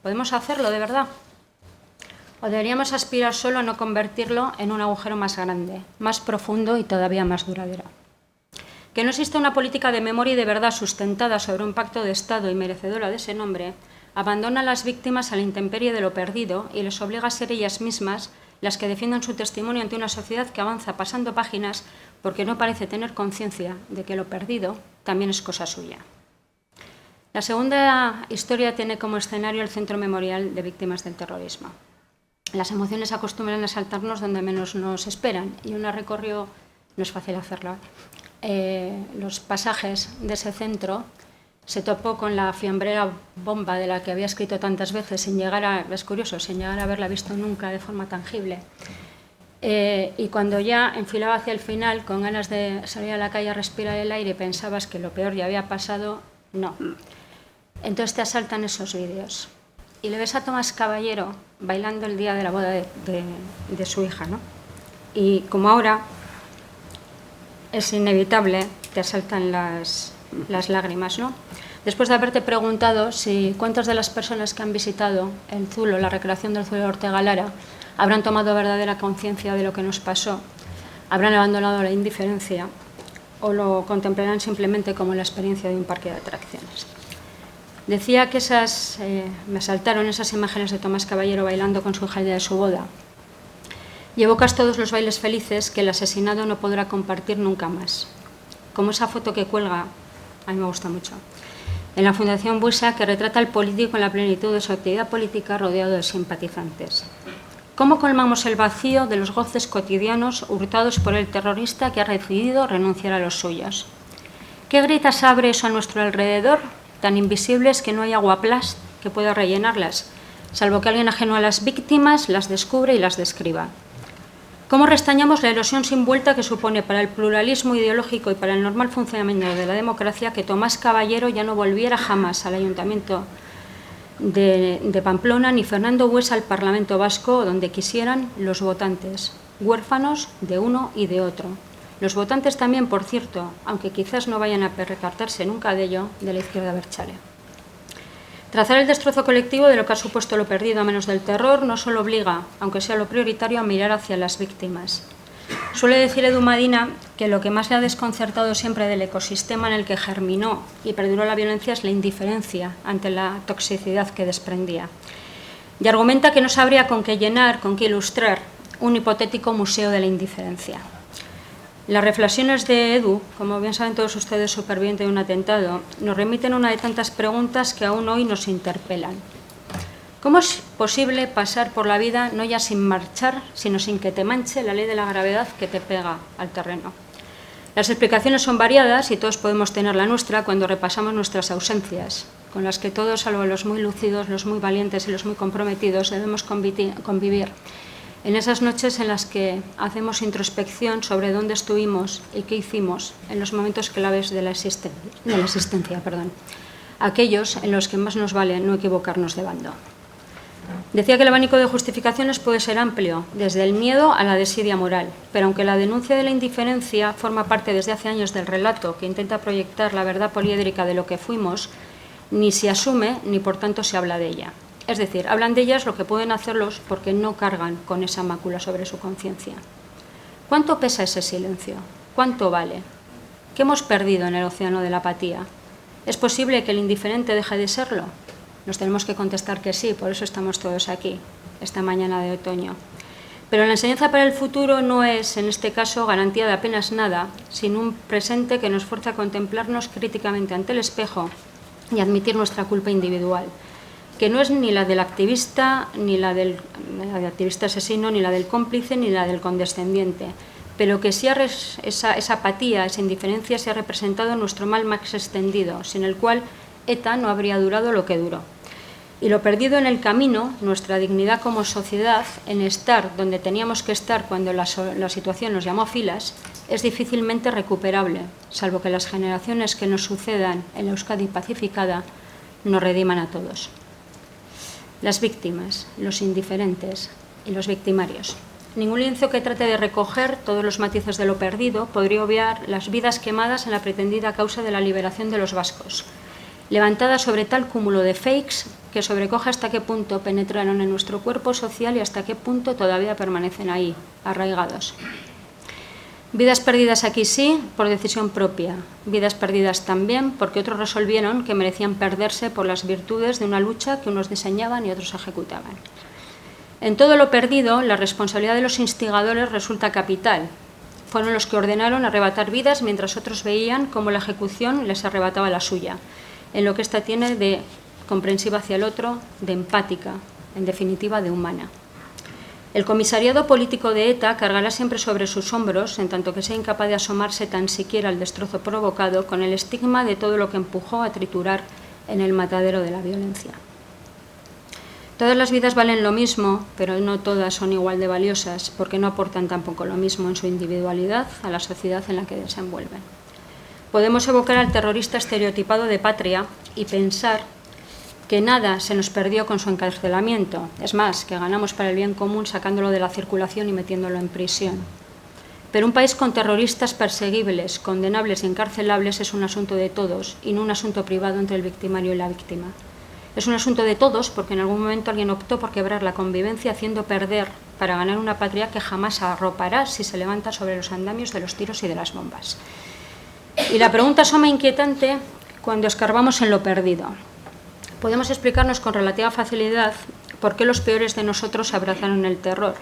¿Podemos hacerlo de verdad? ¿O deberíamos aspirar solo a no convertirlo en un agujero más grande, más profundo y todavía más duradero? Que no existe una política de memoria y de verdad sustentada sobre un pacto de Estado y merecedora de ese nombre abandona a las víctimas a la intemperie de lo perdido y les obliga a ser ellas mismas las que defiendan su testimonio ante una sociedad que avanza pasando páginas porque no parece tener conciencia de que lo perdido también es cosa suya. La segunda historia tiene como escenario el Centro Memorial de Víctimas del Terrorismo. Las emociones acostumbran a saltarnos donde menos nos esperan y una recorrió, no es fácil hacerlo, los pasajes de ese centro. Se topó con la fiambrera bomba de la que había escrito tantas veces, sin llegar a haberla visto nunca de forma tangible. Y cuando ya enfilaba hacia el final, con ganas de salir a la calle a respirar el aire, pensabas que lo peor ya había pasado, no. Entonces te asaltan esos vídeos. Y le ves a Tomás Caballero bailando el día de la boda de su hija, ¿no? Y como ahora es inevitable, te asaltan las lágrimas, ¿no? Después de haberte preguntado si cuántas de las personas que han visitado el Zulo, la recreación del Zulo de Ortega Lara, habrán tomado verdadera conciencia de lo que nos pasó, habrán abandonado la indiferencia o lo contemplarán simplemente como la experiencia de un parque de atracciones. Decía que me asaltaron esas imágenes de Tomás Caballero bailando con su hija el día de su boda y evocas todos los bailes felices que el asesinado no podrá compartir nunca más, como esa foto que cuelga, a mí me gusta mucho, en la Fundación Buesa, que retrata al político en la plenitud de su actividad política rodeado de simpatizantes. ¿Cómo colmamos el vacío de los goces cotidianos hurtados por el terrorista que ha decidido renunciar a los suyos? ¿Qué grietas abre eso a nuestro alrededor, tan invisibles que no hay aguaplast que pueda rellenarlas, salvo que alguien ajeno a las víctimas las descubre y las describa? ¿Cómo restañamos la erosión sin vuelta que supone para el pluralismo ideológico y para el normal funcionamiento de la democracia que Tomás Caballero ya no volviera jamás al Ayuntamiento de Pamplona ni Fernando Buesa al Parlamento Vasco, donde quisieran los votantes, huérfanos de uno y de otro? Los votantes también, por cierto, aunque quizás no vayan a percatarse nunca de ello, de la izquierda abertzale. Trazar el destrozo colectivo de lo que ha supuesto lo perdido a manos del terror no solo obliga, aunque sea lo prioritario, a mirar hacia las víctimas. Suele decir Edu Madina que lo que más le ha desconcertado siempre del ecosistema en el que germinó y perduró la violencia es la indiferencia ante la toxicidad que desprendía. Y argumenta que no sabría con qué llenar, con qué ilustrar un hipotético museo de la indiferencia. Las reflexiones de Edu, como bien saben todos ustedes, superviviente de un atentado, nos remiten a una de tantas preguntas que aún hoy nos interpelan. ¿Cómo es posible pasar por la vida no ya sin marchar, sino sin que te manche la ley de la gravedad que te pega al terreno? Las explicaciones son variadas y todos podemos tener la nuestra cuando repasamos nuestras ausencias, con las que todos, salvo los muy lúcidos, los muy valientes y los muy comprometidos, debemos convivir. En esas noches en las que hacemos introspección sobre dónde estuvimos y qué hicimos en los momentos claves de la existencia. aquellos en los que más nos vale no equivocarnos de bando. Decía que el abanico de justificaciones puede ser amplio, desde el miedo a la desidia moral, pero aunque la denuncia de la indiferencia forma parte desde hace años del relato que intenta proyectar la verdad poliédrica de lo que fuimos, ni se asume ni por tanto se habla de ella. Es decir, hablan de ellas lo que pueden hacerlos porque no cargan con esa mácula sobre su conciencia. ¿Cuánto pesa ese silencio? ¿Cuánto vale? ¿Qué hemos perdido en el océano de la apatía? ¿Es posible que el indiferente deje de serlo? Nos tenemos que contestar que sí, por eso estamos todos aquí, esta mañana de otoño. Pero la enseñanza para el futuro no es, en este caso, garantía de apenas nada, sino un presente que nos fuerza a contemplarnos críticamente ante el espejo y admitir nuestra culpa individual, que no es ni la del activista, ni la del activista asesino, ni la del cómplice, ni la del condescendiente, pero que sí esa apatía, esa indiferencia se ha representado en nuestro mal más extendido, sin el cual ETA no habría durado lo que duró. Y lo perdido en el camino, nuestra dignidad como sociedad, en estar donde teníamos que estar cuando la situación nos llamó a filas, es difícilmente recuperable, salvo que las generaciones que nos sucedan en la Euskadi pacificada nos rediman a todos. Las víctimas, los indiferentes y los victimarios. Ningún lienzo que trate de recoger todos los matices de lo perdido podría obviar las vidas quemadas en la pretendida causa de la liberación de los vascos, levantada sobre tal cúmulo de fakes que sobrecoge hasta qué punto penetraron en nuestro cuerpo social y hasta qué punto todavía permanecen ahí, arraigados. Vidas perdidas aquí sí, por decisión propia. Vidas perdidas también porque otros resolvieron que merecían perderse por las virtudes de una lucha que unos diseñaban y otros ejecutaban. En todo lo perdido, la responsabilidad de los instigadores resulta capital. Fueron los que ordenaron arrebatar vidas mientras otros veían cómo la ejecución les arrebataba la suya, en lo que ésta tiene de comprensiva hacia el otro, de empática, en definitiva de humana. El comisariado político de ETA cargará siempre sobre sus hombros, en tanto que sea incapaz de asomarse tan siquiera al destrozo provocado, con el estigma de todo lo que empujó a triturar en el matadero de la violencia. Todas las vidas valen lo mismo, pero no todas son igual de valiosas, porque no aportan tampoco lo mismo en su individualidad a la sociedad en la que desenvuelven. Podemos evocar al terrorista estereotipado de patria y pensar que nada se nos perdió con su encarcelamiento, es más, que ganamos para el bien común sacándolo de la circulación y metiéndolo en prisión. Pero un país con terroristas perseguibles, condenables y encarcelables es un asunto de todos y no un asunto privado entre el victimario y la víctima. Es un asunto de todos porque en algún momento alguien optó por quebrar la convivencia haciendo perder para ganar una patria que jamás arropará si se levanta sobre los andamios de los tiros y de las bombas. Y la pregunta asoma inquietante cuando escarbamos en lo perdido. Podemos explicarnos con relativa facilidad por qué los peores de nosotros abrazaron el terror,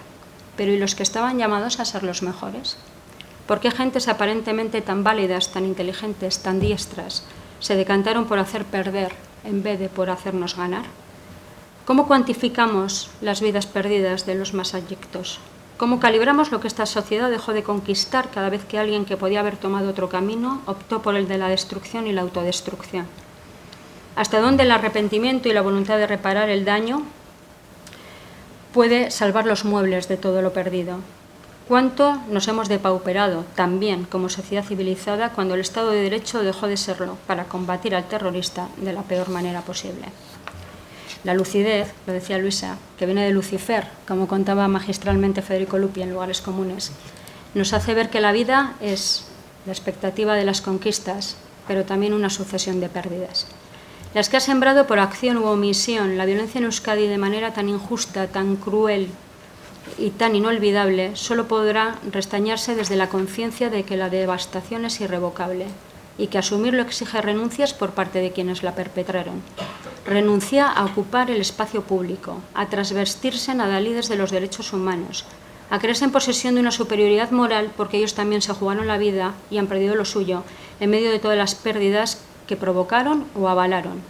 pero ¿y los que estaban llamados a ser los mejores? ¿Por qué gentes aparentemente tan válidas, tan inteligentes, tan diestras, se decantaron por hacer perder en vez de por hacernos ganar? ¿Cómo cuantificamos las vidas perdidas de los más abyectos? ¿Cómo calibramos lo que esta sociedad dejó de conquistar cada vez que alguien que podía haber tomado otro camino optó por el de la destrucción y la autodestrucción? ¿Hasta dónde el arrepentimiento y la voluntad de reparar el daño puede salvar los muebles de todo lo perdido? ¿Cuánto nos hemos depauperado también como sociedad civilizada cuando el Estado de Derecho dejó de serlo para combatir al terrorista de la peor manera posible? La lucidez, lo decía Luisa, que viene de Lucifer, como contaba magistralmente Federico Lupi en Lugares Comunes, nos hace ver que la vida es la expectativa de las conquistas, pero también una sucesión de pérdidas. Las que ha sembrado por acción u omisión la violencia en Euskadi de manera tan injusta, tan cruel y tan inolvidable, solo podrá restañarse desde la conciencia de que la devastación es irrevocable y que asumirlo exige renuncias por parte de quienes la perpetraron. Renuncia a ocupar el espacio público, a trasvestirse en adalides de los derechos humanos, a creerse en posesión de una superioridad moral porque ellos también se jugaron la vida y han perdido lo suyo en medio de todas las pérdidas que provocaron o avalaron.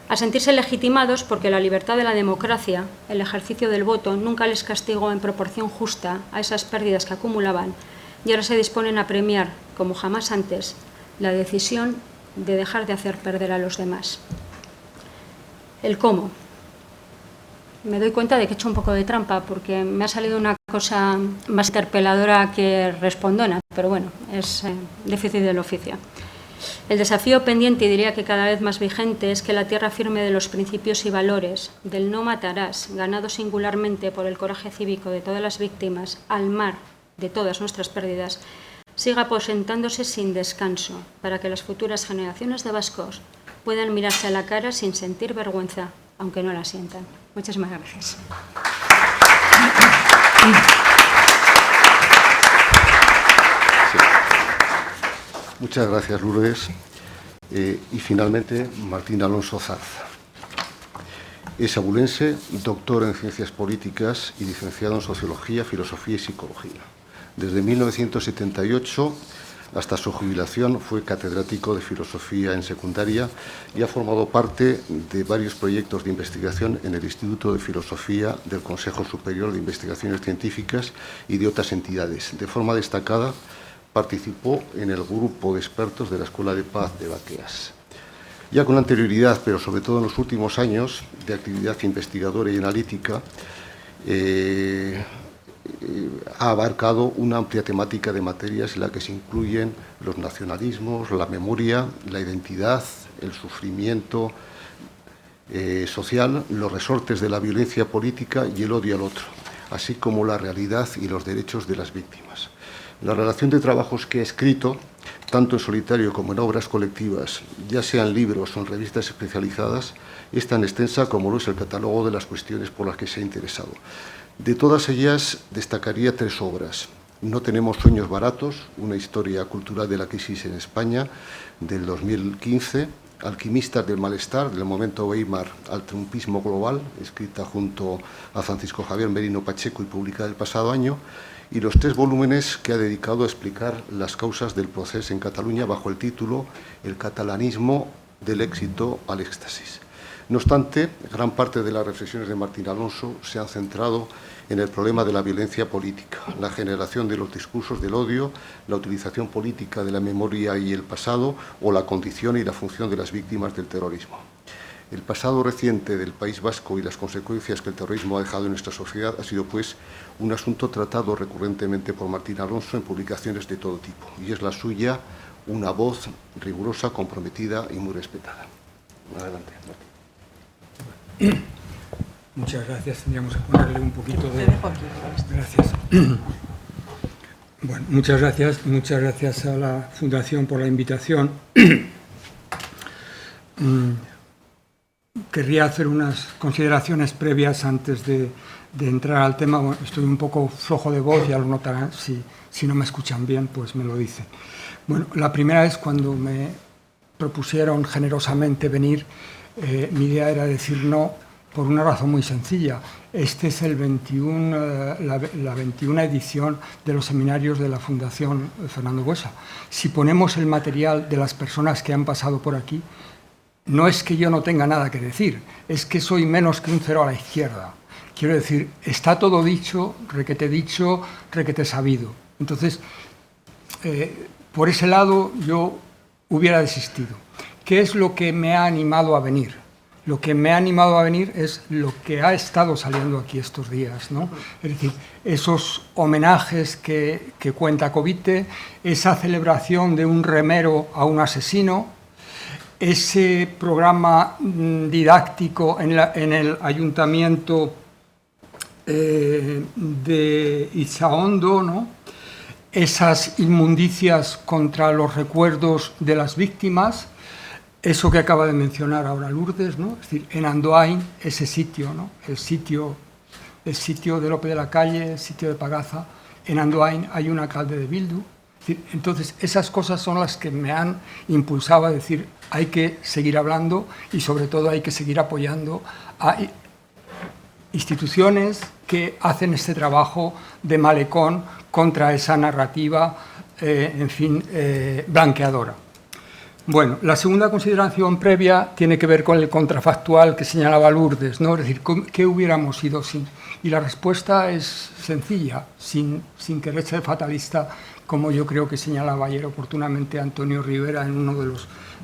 A sentirse legitimados porque la libertad de la democracia, el ejercicio del voto, nunca les castigó en proporción justa a esas pérdidas que acumulaban y ahora se disponen a premiar, como jamás antes, la decisión de dejar de hacer perder a los demás. El cómo. Me doy cuenta de que he hecho un poco de trampa porque me ha salido una cosa más interpeladora que respondona, pero bueno, es déficit del oficio. El desafío pendiente, y diría que cada vez más vigente, es que la tierra firme de los principios y valores, del no matarás, ganado singularmente por el coraje cívico de todas las víctimas, al mar de todas nuestras pérdidas, siga aposentándose sin descanso, para que las futuras generaciones de vascos puedan mirarse a la cara sin sentir vergüenza, aunque no la sientan. Muchísimas gracias. Sí. Muchas gracias, Lourdes. Y finalmente, Martín Alonso Zarza. Es abulense, doctor en Ciencias Políticas y licenciado en Sociología, Filosofía y Psicología. Desde 1978 hasta su jubilación fue catedrático de Filosofía en secundaria y ha formado parte de varios proyectos de investigación en el Instituto de Filosofía del Consejo Superior de Investigaciones Científicas y de otras entidades. De forma destacada, participó en el grupo de expertos de la Escuela de Paz de Baqueas. Ya con anterioridad, pero sobre todo en los últimos años de actividad investigadora y analítica, ha abarcado una amplia temática de materias en la que se incluyen los nacionalismos, la memoria, la identidad, el sufrimiento social, los resortes de la violencia política y el odio al otro, así como la realidad y los derechos de las víctimas. La relación de trabajos que ha escrito, tanto en solitario como en obras colectivas, ya sean libros o en revistas especializadas, es tan extensa como lo es el catálogo de las cuestiones por las que se ha interesado. De todas ellas destacaría 3 obras. No tenemos sueños baratos, una historia cultural de la crisis en España, del 2015, Alquimistas del malestar, del momento Weimar al trumpismo global, escrita junto a Francisco Javier Merino Pacheco y publicada el pasado año, y los 3 volúmenes que ha dedicado a explicar las causas del proceso en Cataluña bajo el título El catalanismo del éxito al éxtasis. No obstante, gran parte de las reflexiones de Martín Alonso se han centrado en el problema de la violencia política, la generación de los discursos del odio, la utilización política de la memoria y el pasado, o la condición y la función de las víctimas del terrorismo. El pasado reciente del País Vasco y las consecuencias que el terrorismo ha dejado en nuestra sociedad ha sido, pues, un asunto tratado recurrentemente por Martín Alonso en publicaciones de todo tipo, y es la suya una voz rigurosa, comprometida y muy respetada. Adelante, Martín. Muchas gracias. Tendríamos que ponerle un poquito de... Gracias. Bueno, muchas gracias a la Fundación por la invitación. Querría hacer unas consideraciones previas antes de entrar al tema. Bueno, estoy un poco flojo de voz, ya lo notarán. Si no me escuchan bien, pues me lo dicen. Bueno, la primera es cuando me propusieron generosamente venir, mi idea era decir no, por una razón muy sencilla. Este es el 21, la 21 edición de los seminarios de la Fundación Fernando Buesa. Si ponemos el material de las personas que han pasado por aquí, no es que yo no tenga nada que decir, es que soy menos que un cero a la izquierda. Quiero decir, está todo dicho, requete sabido. Entonces, por ese lado yo hubiera desistido. ¿Qué es lo que me ha animado a venir? Lo que me ha animado a venir es lo que ha estado saliendo aquí estos días, ¿no? Es decir, esos homenajes que cuenta Covite, esa celebración de un remero a un asesino, ese programa didáctico en el ayuntamiento de Izaondo, ¿no? Esas inmundicias contra los recuerdos de las víctimas, eso que acaba de mencionar ahora Lourdes, ¿no? Es decir, en Andoain, ese sitio, ¿no? El sitio de Lope de la Calle, el sitio de Pagaza, en Andoain hay un alcalde de Bildu. Es decir, entonces, esas cosas son las que me han impulsado a decir, hay que seguir hablando y sobre todo hay que seguir apoyando a instituciones que hacen este trabajo de malecón contra esa narrativa, blanqueadora. Bueno, la segunda consideración previa tiene que ver con el contrafactual que señalaba Lourdes, ¿no? Es decir, ¿qué hubiéramos sido sin? Y la respuesta es sencilla, sin querer ser fatalista, como yo creo que señalaba ayer oportunamente Antonio Rivera en una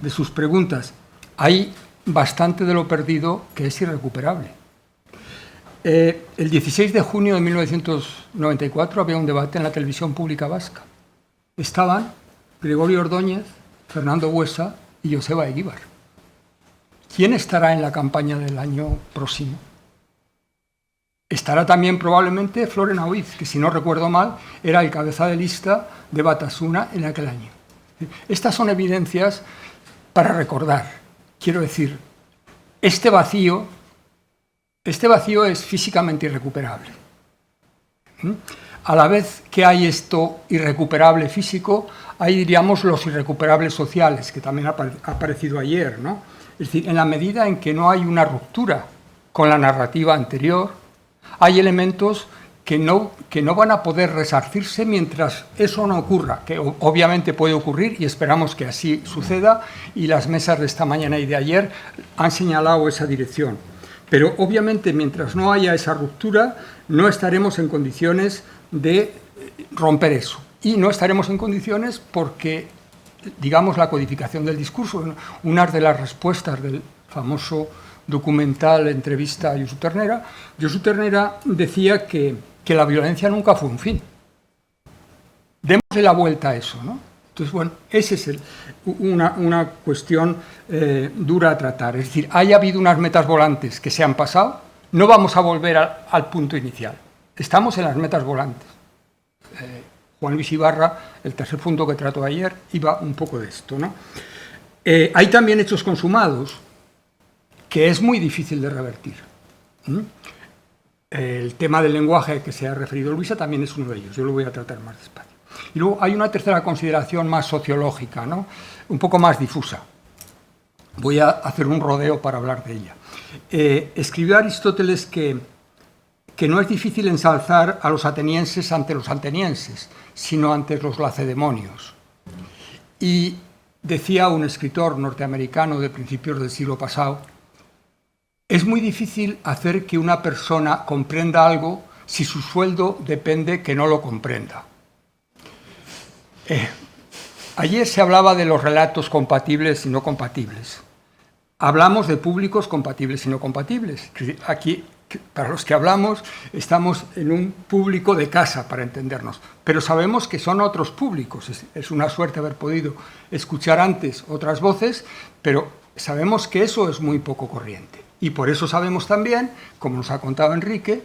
de sus preguntas. Hay bastante de lo perdido que es irrecuperable. El 16 de junio de 1994 había un debate en la televisión pública vasca. Estaban Gregorio Ordóñez, Fernando Buesa y Joseba Eguíbar. ¿Quién estará en la campaña del año próximo? Estará también probablemente Florent Auiz, que si no recuerdo mal, era el cabeza de lista de Batasuna en aquel año. Estas son evidencias para recordar. Quiero decir, este vacío es físicamente irrecuperable. A la vez que hay esto irrecuperable físico, hay, diríamos, los irrecuperables sociales, que también ha aparecido ayer, ¿no? Es decir, en la medida en que no hay una ruptura con la narrativa anterior, hay elementos que no van a poder resarcirse mientras eso no ocurra, que obviamente puede ocurrir y esperamos que así suceda, y las mesas de esta mañana y de ayer han señalado esa dirección. Pero obviamente mientras no haya esa ruptura, no estaremos en condiciones de romper eso. Y no estaremos en condiciones porque, digamos, la codificación del discurso, una de las respuestas del famoso documental entrevista a Josu Ternera decía que la violencia nunca fue un fin. Démosle la vuelta a eso, ¿no? Entonces, bueno, esa es una cuestión dura a tratar. Es decir, haya habido unas metas volantes que se han pasado, no vamos a volver al punto inicial. Estamos en las metas volantes. Juan Luis Ibarra, el tercer punto que trató ayer, iba un poco de esto, ¿no? Hay también hechos consumados que es muy difícil de revertir. El tema del lenguaje que se ha referido Luisa también es uno de ellos. Yo lo voy a tratar más despacio. Y luego hay una tercera consideración más sociológica, ¿no? Un poco más difusa. Voy a hacer un rodeo para hablar de ella. Escribió Aristóteles que no es difícil ensalzar a los atenienses ante los atenienses, sino ante los lacedemonios. Y decía un escritor norteamericano de principios del siglo pasado, es muy difícil hacer que una persona comprenda algo si su sueldo depende que no lo comprenda. Ayer se hablaba de los relatos compatibles y no compatibles. Hablamos de públicos compatibles y no compatibles. Aquí, para los que hablamos, estamos en un público de casa, para entendernos. Pero sabemos que son otros públicos. Es una suerte haber podido escuchar antes otras voces, pero sabemos que eso es muy poco corriente. Y por eso sabemos también, como nos ha contado Enrique,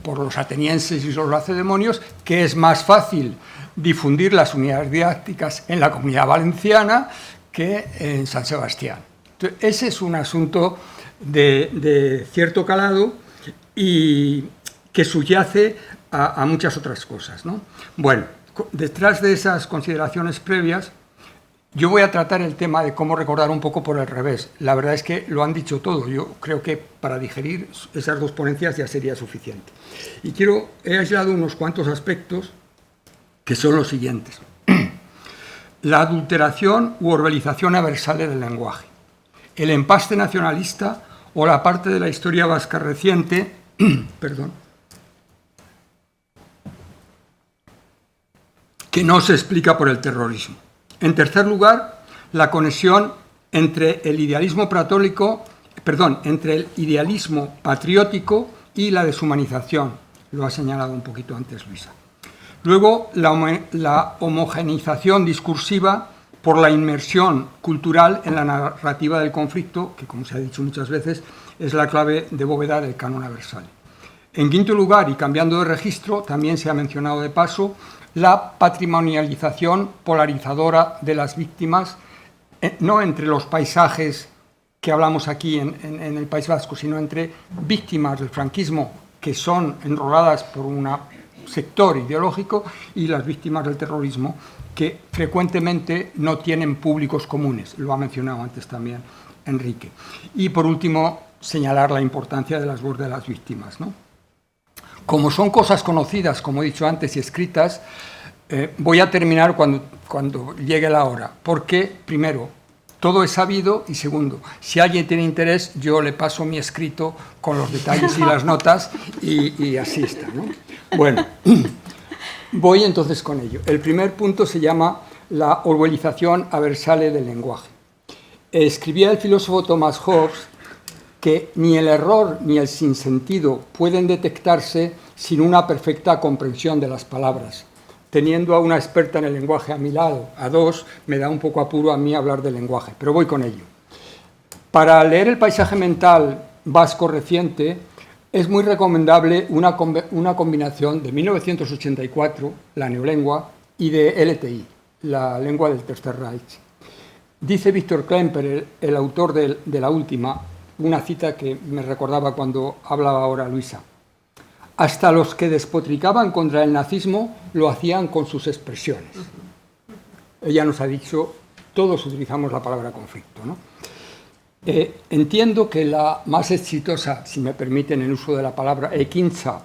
por los atenienses y los lacedemonios, que es más fácil difundir las unidades didácticas en la Comunidad Valenciana que en San Sebastián. Entonces, ese es un asunto de cierto calado y que subyace a muchas otras cosas, ¿no? Bueno, detrás de esas consideraciones previas, yo voy a tratar el tema de cómo recordar un poco por el revés. La verdad es que lo han dicho todo. Yo creo que para digerir esas dos ponencias ya sería suficiente. Y he aislado unos cuantos aspectos que son los siguientes. La adulteración u orbelización aversale del lenguaje, el empaste nacionalista o la parte de la historia vasca reciente, que no se explica por el terrorismo. En tercer lugar, la conexión entre el idealismo patriótico y la deshumanización. Lo ha señalado un poquito antes Luisa. Luego, la homogeneización discursiva por la inmersión cultural en la narrativa del conflicto, que, como se ha dicho muchas veces, es la clave de bóveda del canon Aversale. En quinto lugar, y cambiando de registro, también se ha mencionado de paso, la patrimonialización polarizadora de las víctimas, no entre los paisajes que hablamos aquí en el País Vasco, sino entre víctimas del franquismo que son enroladas por un sector ideológico y las víctimas del terrorismo que frecuentemente no tienen públicos comunes. Lo ha mencionado antes también Enrique. Y por último, señalar la importancia de las voces de las víctimas, ¿no? Como son cosas conocidas, como he dicho antes, y escritas, voy a terminar cuando llegue la hora, porque, primero, todo es sabido, y segundo, si alguien tiene interés, yo le paso mi escrito con los detalles y las notas, y así está, ¿no? Bueno, voy entonces con ello. El primer punto se llama la orwellización aversale del lenguaje. Escribía el filósofo Thomas Hobbes que ni el error ni el sinsentido pueden detectarse sin una perfecta comprensión de las palabras. teniendo a una experta en el lenguaje a mi lado, a dos, me da un poco apuro a mí hablar del lenguaje, pero voy con ello. Para leer el paisaje mental vasco reciente, es muy recomendable una combinación de 1984, la neolengua, y de LTI, la lengua del Tercer Reich. Dice Víctor Klemperer, el autor de la última, una cita que me recordaba cuando hablaba ahora Luisa. Hasta los que despotricaban contra el nazismo lo hacían con sus expresiones. Ella nos ha dicho, todos utilizamos la palabra conflicto, ¿no? Entiendo que la más exitosa, si me permiten el uso de la palabra equincha,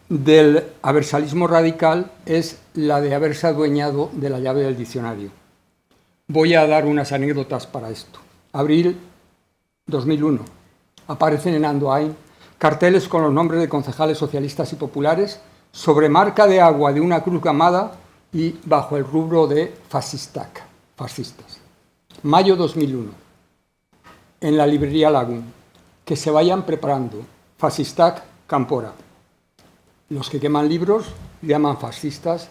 del aversalismo radical es la de haberse adueñado de la llave del diccionario. Voy a dar unas anécdotas para esto. Abril 2001. Aparecen en Andoain carteles con los nombres de concejales socialistas y populares sobre marca de agua de una cruz gamada y bajo el rubro de fascistas. Mayo 2001. En la librería Lagún, que se vayan preparando, Fascistac Campora. Los que queman libros llaman fascistas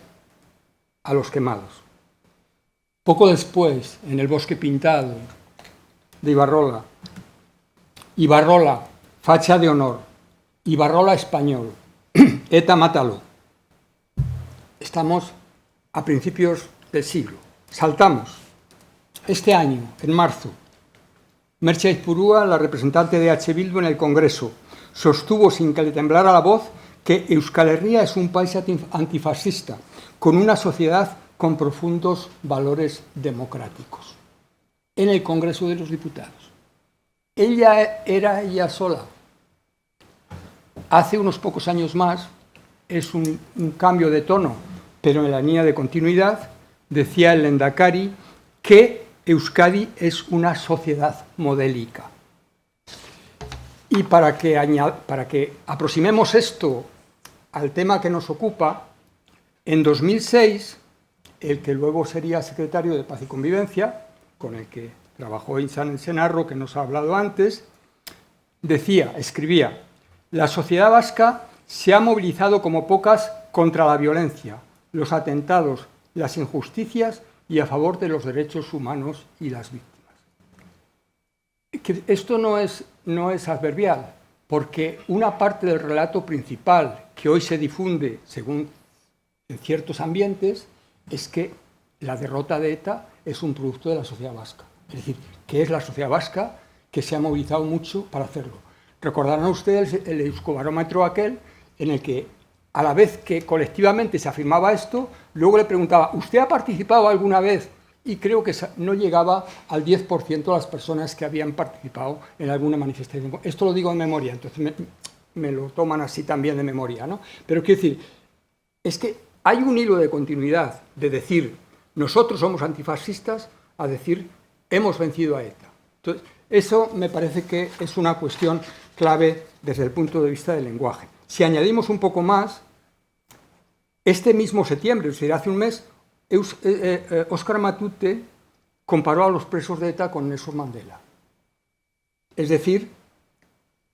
a los quemados. Poco después, en el Bosque Pintado de Ibarrola, Ibarrola, facha de honor, Ibarrola español, ETA mátalo. Estamos a principios del siglo. Saltamos. Este año, en marzo, Merche Aizpurúa, la representante de H. Bildu en el Congreso, sostuvo sin que le temblara la voz que Euskal Herria es un país antifascista, con una sociedad con profundos valores democráticos. En el Congreso de los Diputados. Ella era ella sola. Hace unos pocos años más, es un cambio de tono, pero en la línea de continuidad, decía el Lehendakari que Euskadi es una sociedad modélica. Y para que aproximemos esto al tema que nos ocupa, en 2006, el que luego sería secretario de Paz y Convivencia, con el que trabajó Insan Senarro, que nos ha hablado antes, escribía, la sociedad vasca se ha movilizado como pocas contra la violencia, los atentados, las injusticias y a favor de los derechos humanos y las víctimas. Esto no es adverbial, porque una parte del relato principal que hoy se difunde, según en ciertos ambientes, es que la derrota de ETA es un producto de la sociedad vasca. Es decir, que es la sociedad vasca que se ha movilizado mucho para hacerlo. Recordarán ustedes el Euskobarómetro aquel en el que, a la vez que colectivamente se afirmaba esto, luego le preguntaba, ¿usted ha participado alguna vez? Y creo que no llegaba al 10% de las personas que habían participado en alguna manifestación. Esto lo digo en memoria, entonces me lo toman así también de memoria, ¿no? Pero quiero decir, es que hay un hilo de continuidad de decir, nosotros somos antifascistas, a decir, hemos vencido a ETA. Entonces, eso me parece que es una cuestión clave desde el punto de vista del lenguaje. Si añadimos un poco más, este mismo septiembre, es decir, hace un mes, Óscar Matute comparó a los presos de ETA con Nelson Mandela. Es decir,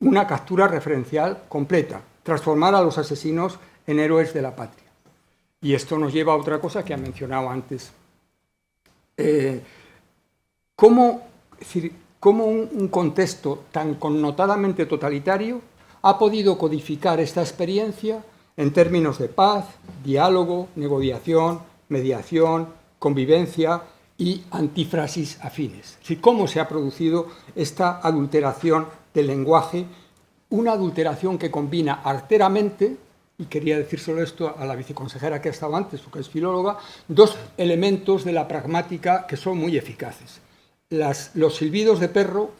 una captura referencial completa, transformar a los asesinos en héroes de la patria. Y esto nos lleva a otra cosa que ha mencionado antes. ¿Cómo un contexto tan connotadamente totalitario ha podido codificar esta experiencia en términos de paz, diálogo, negociación, mediación, convivencia y antífrasis afines? Es decir, ¿cómo se ha producido esta adulteración del lenguaje? Una adulteración que combina arteramente, y quería decírselo esto a la viceconsejera que ha estado antes, porque es filóloga, dos elementos de la pragmática que son muy eficaces. Los silbidos de perro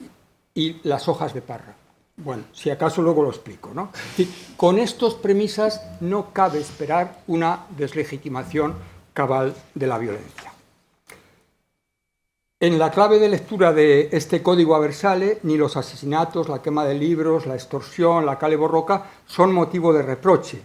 y las hojas de parra. Bueno, si acaso luego lo explico, ¿no? Es decir, con estas premisas no cabe esperar una deslegitimación cabal de la violencia. En la clave de lectura de este código aversale, ni los asesinatos, la quema de libros, la extorsión, la cale borroca son motivo de reproche,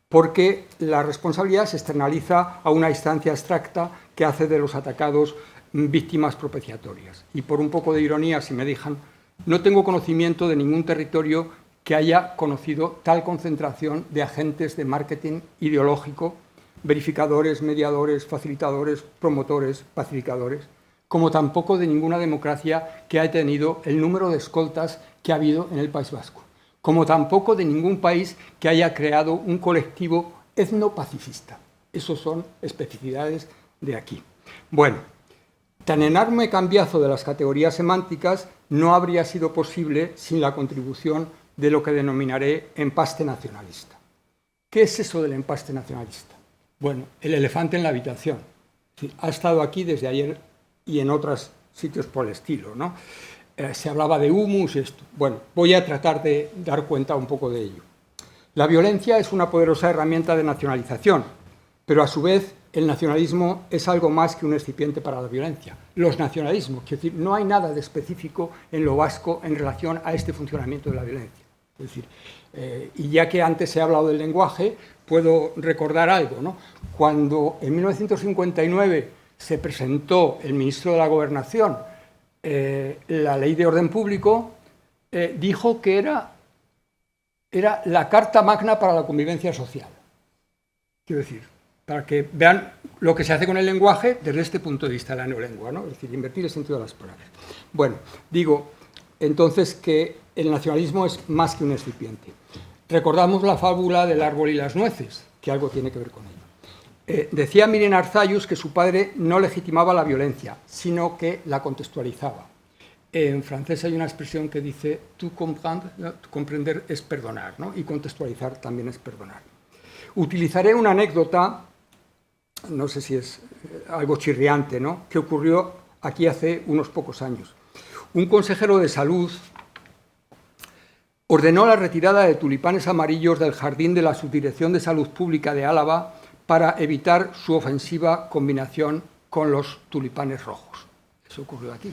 porque la responsabilidad se externaliza a una instancia abstracta que hace de los atacados víctimas propiciatorias. Y por un poco de ironía, si me dejan, no tengo conocimiento de ningún territorio que haya conocido tal concentración de agentes de marketing ideológico verificadores, mediadores, facilitadores, promotores, pacificadores, como tampoco de ninguna democracia que haya tenido el número de escoltas que ha habido en el País Vasco, como tampoco de ningún país que haya creado un colectivo etnopacifista. Esas son especificidades de aquí. Bueno, tan enorme cambiazo de las categorías semánticas no habría sido posible sin la contribución de lo que denominaré empaste nacionalista. ¿Qué es eso del empaste nacionalista? Bueno, el elefante en la habitación. Ha estado aquí desde ayer y en otros sitios por el estilo, ¿no? Se hablaba de humus y esto. Bueno, voy a tratar de dar cuenta un poco de ello. La violencia es una poderosa herramienta de nacionalización, pero a su vez el nacionalismo es algo más que un excipiente para la violencia. Los nacionalismos, quiero decir, no hay nada de específico en lo vasco en relación a este funcionamiento de la violencia. Es decir, y ya que antes he hablado del lenguaje, puedo recordar algo, ¿no? Cuando en 1959 se presentó el ministro de la Gobernación la Ley de Orden Público, dijo que era la carta magna para la convivencia social. Quiero decir, para que vean lo que se hace con el lenguaje desde este punto de vista de la neolengua, ¿no? Es decir, invertir el sentido de las palabras. Bueno, digo entonces que el nacionalismo es más que un excipiente. Recordamos la fábula del árbol y las nueces, que algo tiene que ver con ello. Decía Miren Arzayus que su padre no legitimaba la violencia, sino que la contextualizaba. En francés hay una expresión que dice «tout comprendre», ¿no? Comprender es perdonar, ¿no? Y contextualizar también es perdonar. Utilizaré una anécdota, no sé si es algo chirriante, ¿no?, que ocurrió aquí hace unos pocos años. Un consejero de salud ordenó la retirada de tulipanes amarillos del jardín de la Subdirección de Salud Pública de Álava para evitar su ofensiva combinación con los tulipanes rojos. Eso ocurrió aquí.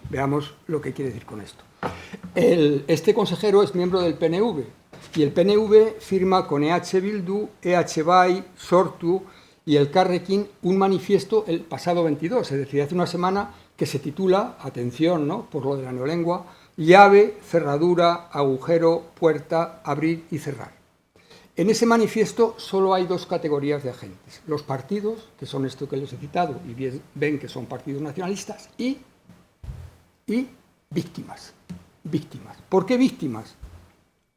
Veamos lo que quiere decir con esto. Este consejero es miembro del PNV y el PNV firma con EH Bildu, EH Bai, Sortu y el Carrequín un manifiesto el pasado 22, es decir, hace una semana, que se titula, atención, ¿no?, por lo de la neolengua, llave, cerradura, agujero, puerta, abrir y cerrar. En ese manifiesto solo hay dos categorías de agentes. Los partidos, que son esto que les he citado, y ven que son partidos nacionalistas, y víctimas. Víctimas. ¿Por qué víctimas?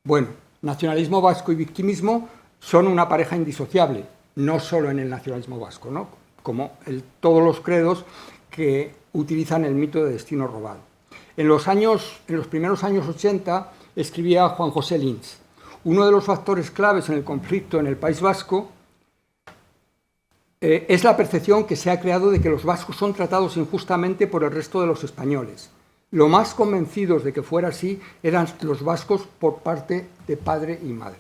Bueno, nacionalismo vasco y victimismo son una pareja indisociable, no solo en el nacionalismo vasco, ¿no?, como todos los credos que utilizan el mito de destino robado. En los primeros años 80 escribía Juan José Lins: uno de los factores claves en el conflicto en el País Vasco es la percepción que se ha creado de que los vascos son tratados injustamente por el resto de los españoles. Lo más convencidos de que fuera así eran los vascos por parte de padre y madre.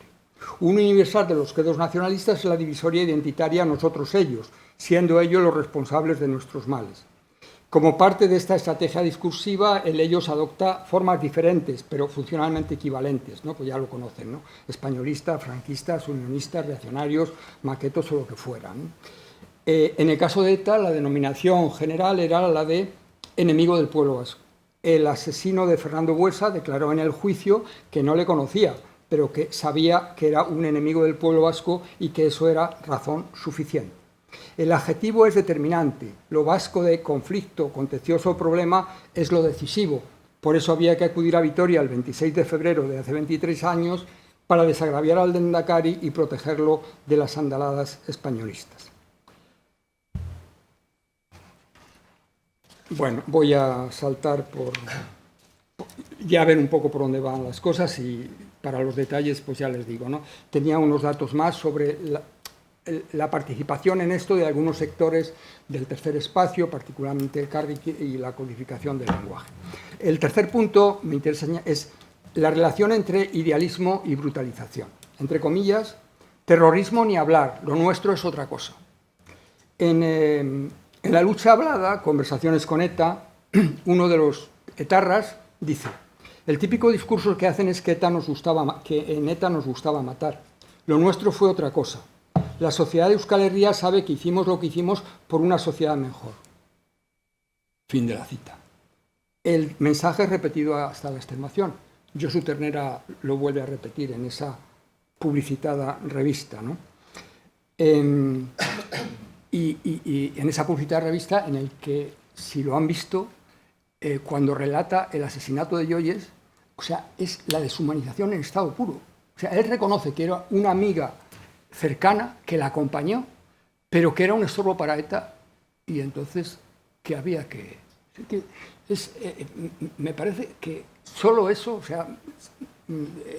Un universal de los credos nacionalistas es la divisoria identitaria nosotros-ellos, siendo ellos los responsables de nuestros males. Como parte de esta estrategia discursiva, el ellos adopta formas diferentes, pero funcionalmente equivalentes, ¿no? Pues ya lo conocen, ¿no? Españolistas, franquistas, unionistas, reaccionarios, maquetos o lo que fueran. En el caso de ETA, la denominación general era la de enemigo del pueblo vasco. El asesino de Fernando Buesa declaró en el juicio que no le conocía, pero que sabía que era un enemigo del pueblo vasco y que eso era razón suficiente. El adjetivo es determinante. Lo vasco de conflicto, contencioso o problema es lo decisivo. Por eso había que acudir a Vitoria el 26 de febrero de hace 23 años para desagraviar al Lehendakari y protegerlo de las andaladas españolistas. Bueno, voy a saltar ya ven un poco por dónde van las cosas y para los detalles pues ya les digo, ¿no? Tenía unos datos más sobre la participación en esto de algunos sectores del tercer espacio, particularmente el Carrequín y la codificación del lenguaje. El tercer punto me interesa es la relación entre idealismo y brutalización. Entre comillas, terrorismo ni hablar, lo nuestro es otra cosa. En la lucha hablada, Conversaciones con ETA, uno de los etarras dice: el típico discurso que hacen es que en ETA nos gustaba matar. Lo nuestro fue otra cosa. La sociedad de Euskal Herria sabe que hicimos lo que hicimos por una sociedad mejor. Fin de la cita. El mensaje es repetido hasta la extenuación. Josu Ternera lo vuelve a repetir en esa publicitada revista, ¿no? Y en esa publicidad de revista, en el que, si lo han visto, cuando relata el asesinato de Joyes, o sea, es la deshumanización en estado puro. O sea, él reconoce que era una amiga cercana que la acompañó, pero que era un estorbo para ETA, y entonces que había que me parece que solo eso, o sea,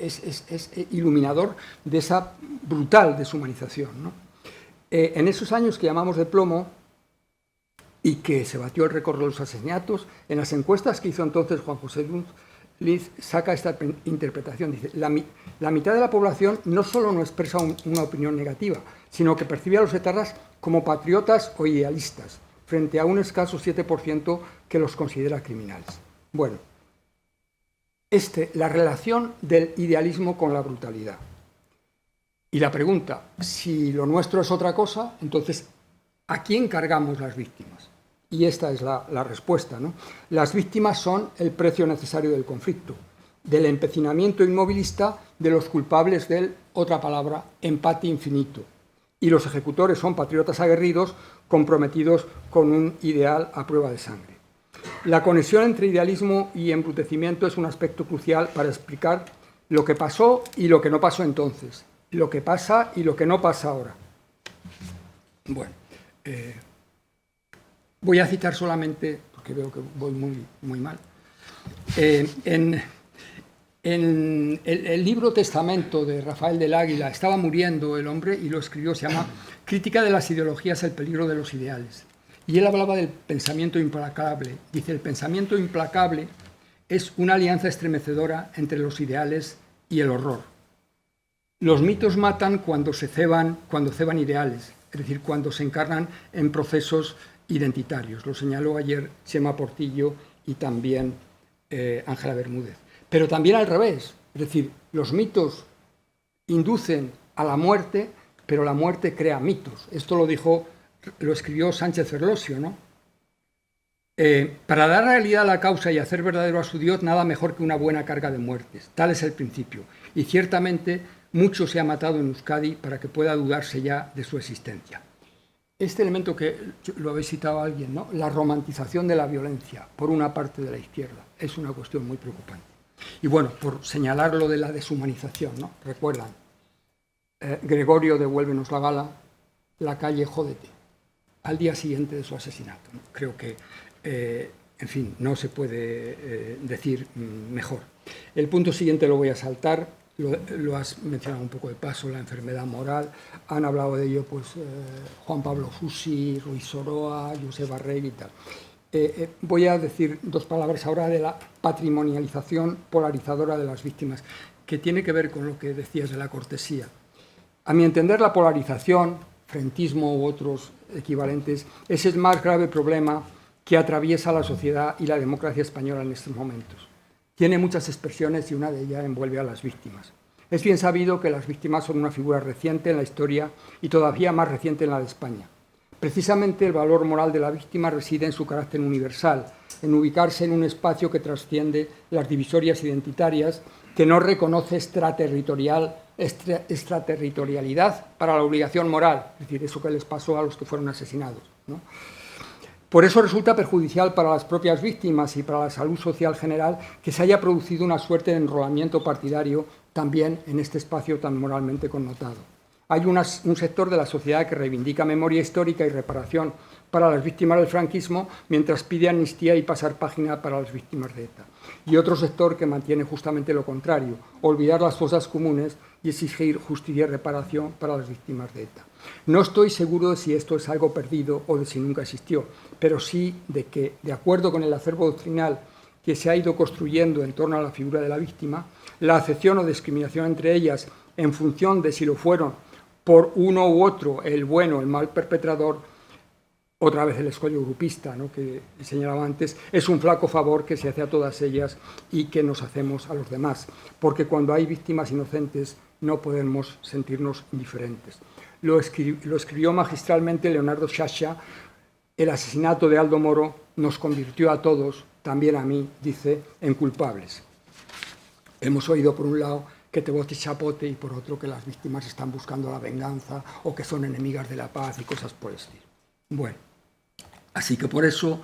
es iluminador de esa brutal deshumanización, ¿no? En esos años que llamamos de plomo y que se batió el récord de los asesinatos, en las encuestas que hizo entonces Juan José Liz saca esta interpretación. Dice, la mitad de la población no solo no expresa una opinión negativa, sino que percibe a los etarras como patriotas o idealistas, frente a un escaso 7% que los considera criminales. Bueno, la relación del idealismo con la brutalidad. Y la pregunta, si lo nuestro es otra cosa, entonces, ¿a quién cargamos las víctimas? Y esta es la respuesta, ¿no? Las víctimas son el precio necesario del conflicto, del empecinamiento inmovilista de los culpables del, otra palabra, empate infinito. Y los ejecutores son patriotas aguerridos comprometidos con un ideal a prueba de sangre. La conexión entre idealismo y embrutecimiento es un aspecto crucial para explicar lo que pasó y lo que no pasó entonces, lo que pasa y lo que no pasa ahora. Bueno, voy a citar solamente, porque veo que voy muy mal, en el libro Testamento de Rafael del Águila, estaba muriendo el hombre y lo escribió, se llama Crítica de las ideologías, el peligro de los ideales. Y él hablaba del pensamiento implacable. Dice, el pensamiento implacable es una alianza estremecedora entre los ideales y el horror. Los mitos matan cuando ceban ideales, es decir, cuando se encarnan en procesos identitarios. Lo señaló ayer Chema Portillo y también Ángela Bermúdez. Pero también al revés, es decir, los mitos inducen a la muerte, pero la muerte crea mitos. Esto lo escribió Sánchez Ferlosio, ¿no? Para dar realidad a la causa y hacer verdadero a su Dios, nada mejor que una buena carga de muertes. Tal es el principio. Y ciertamente mucho se ha matado en Euskadi para que pueda dudarse ya de su existencia. Este elemento que lo habéis citado alguien, ¿no? La romantización de la violencia por una parte de la izquierda es una cuestión muy preocupante. Y bueno, por señalar lo de la deshumanización, ¿no? Recuerdan, Gregorio, devuélvenos la gala, la calle, jódete, al día siguiente de su asesinato, ¿no? Creo que, en fin, no se puede decir mejor. El punto siguiente lo voy a saltar, lo has mencionado un poco de paso, la enfermedad moral, han hablado de ello pues, Juan Pablo Fusi, Ruiz Soroa, Josep Barrell y tal. Voy a decir dos palabras ahora de la patrimonialización polarizadora de las víctimas, que tiene que ver con lo que decías de la cortesía. A mi entender, la polarización, frentismo u otros equivalentes, es el más grave problema que atraviesa la sociedad y la democracia española en estos momentos. Tiene muchas expresiones y una de ellas envuelve a las víctimas. Es bien sabido que las víctimas son una figura reciente en la historia y todavía más reciente en la de España. Precisamente el valor moral de la víctima reside en su carácter universal, en ubicarse en un espacio que trasciende las divisorias identitarias, que no reconoce extraterritorialidad para la obligación moral, es decir, eso que les pasó a los que fueron asesinados, ¿no? Por eso resulta perjudicial para las propias víctimas y para la salud social general que se haya producido una suerte de enrolamiento partidario también en este espacio tan moralmente connotado. Hay un sector de la sociedad que reivindica memoria histórica y reparación para las víctimas del franquismo, mientras pide amnistía y pasar página para las víctimas de ETA. Y otro sector que mantiene justamente lo contrario, olvidar las fosas comunes y exigir justicia y reparación para las víctimas de ETA. No estoy seguro de si esto es algo perdido o de si nunca existió, pero sí de que, de acuerdo con el acervo doctrinal que se ha ido construyendo en torno a la figura de la víctima, la acepción o discriminación entre ellas en función de si lo fueron por uno u otro, el bueno, el mal perpetrador, otra vez el escollo grupista, ¿no?, que señalaba antes, es un flaco favor que se hace a todas ellas y que nos hacemos a los demás, porque cuando hay víctimas inocentes no podemos sentirnos indiferentes. Lo escribió magistralmente Leonardo Sciascia: el asesinato de Aldo Moro nos convirtió a todos, también a mí, dice, en culpables. Hemos oído, por un lado, que te bote chapote, y por otro que las víctimas están buscando la venganza o que son enemigas de la paz y cosas por el estilo. Bueno, así que por eso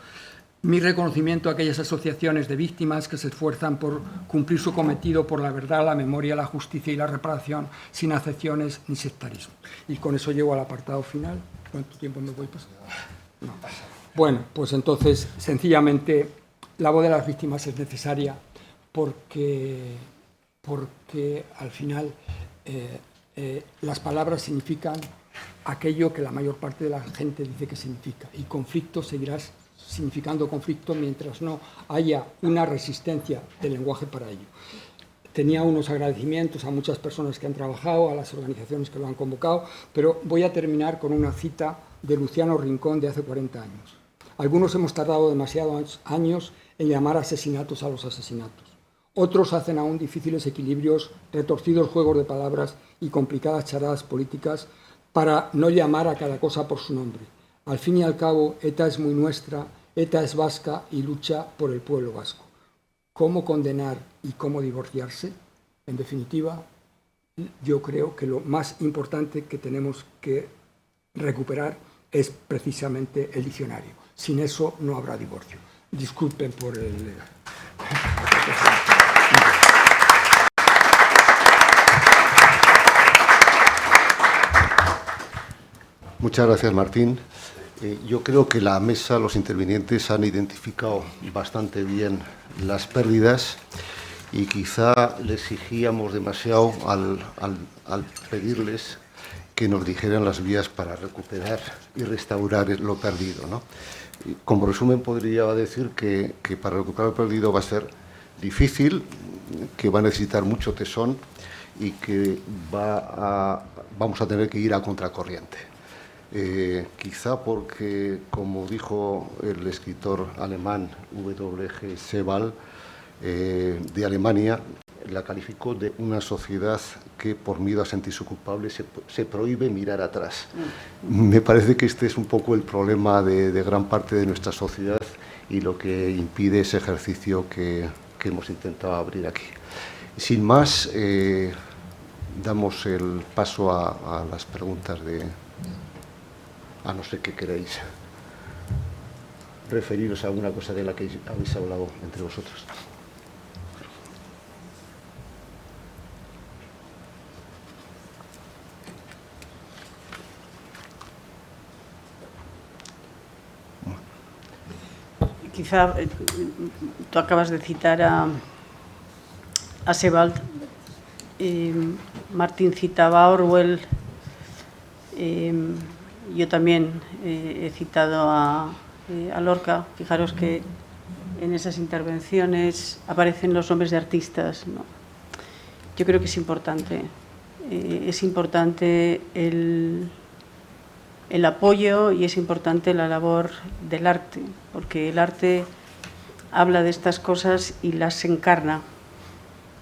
mi reconocimiento a aquellas asociaciones de víctimas que se esfuerzan por cumplir su cometido por la verdad, la memoria, la justicia y la reparación, sin acepciones ni sectarismo. Y con eso llego al apartado final. ¿Cuánto tiempo me voy pasando? No. Bueno, pues entonces, sencillamente, la voz de las víctimas es necesaria porque al final las palabras significan aquello que la mayor parte de la gente dice que significa, y conflicto seguirá significando conflicto mientras no haya una resistencia del lenguaje para ello. Tenía unos agradecimientos a muchas personas que han trabajado, a las organizaciones que lo han convocado, pero voy a terminar con una cita de Luciano Rincón de hace 40 años. Algunos hemos tardado demasiados años en llamar asesinatos a los asesinatos. Otros hacen aún difíciles equilibrios, retorcidos juegos de palabras y complicadas charadas políticas para no llamar a cada cosa por su nombre. Al fin y al cabo, ETA es muy nuestra, ETA es vasca y lucha por el pueblo vasco. ¿Cómo condenar y cómo divorciarse? En definitiva, yo creo que lo más importante que tenemos que recuperar es precisamente el diccionario. Sin eso no habrá divorcio. Disculpen por el... Muchas gracias, Martín. Yo creo que la mesa, los intervinientes han identificado bastante bien las pérdidas y quizá le exigíamos demasiado al pedirles que nos dijeran las vías para recuperar y restaurar lo perdido, ¿no? Como resumen, podría decir que para recuperar lo perdido va a ser difícil, que va a necesitar mucho tesón y que vamos a tener que ir a contracorriente. Quizá porque, como dijo el escritor alemán W.G. Sebald, de Alemania, la calificó de una sociedad que, por miedo a sentirse culpable, se prohíbe mirar atrás. Me parece que este es un poco el problema de gran parte de nuestra sociedad y lo que impide ese ejercicio que hemos intentado abrir aquí. Sin más, damos el paso a las preguntas a no ser que queráis referiros a alguna cosa de la que habéis hablado entre vosotros. Quizá tú acabas de citar a Sebald, Martín citaba a Orwell, yo también he citado a Lorca. Fijaros que en esas intervenciones aparecen los nombres de artistas, ¿no? Yo creo que es importante el apoyo y es importante la labor del arte, porque el arte habla de estas cosas y las encarna.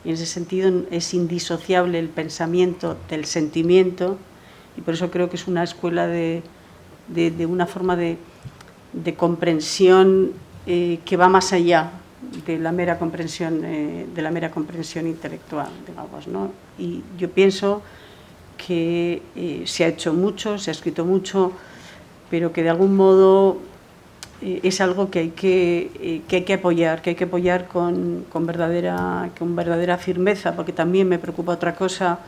Y en ese sentido es indisociable el pensamiento del sentimiento, y por eso creo que es una escuela de una forma de comprensión que va más allá de la mera comprensión intelectual, digamos, ¿no? Y yo pienso que se ha hecho mucho, se ha escrito mucho, pero que de algún modo es algo que hay que apoyar con verdadera firmeza, porque también me preocupa otra cosa,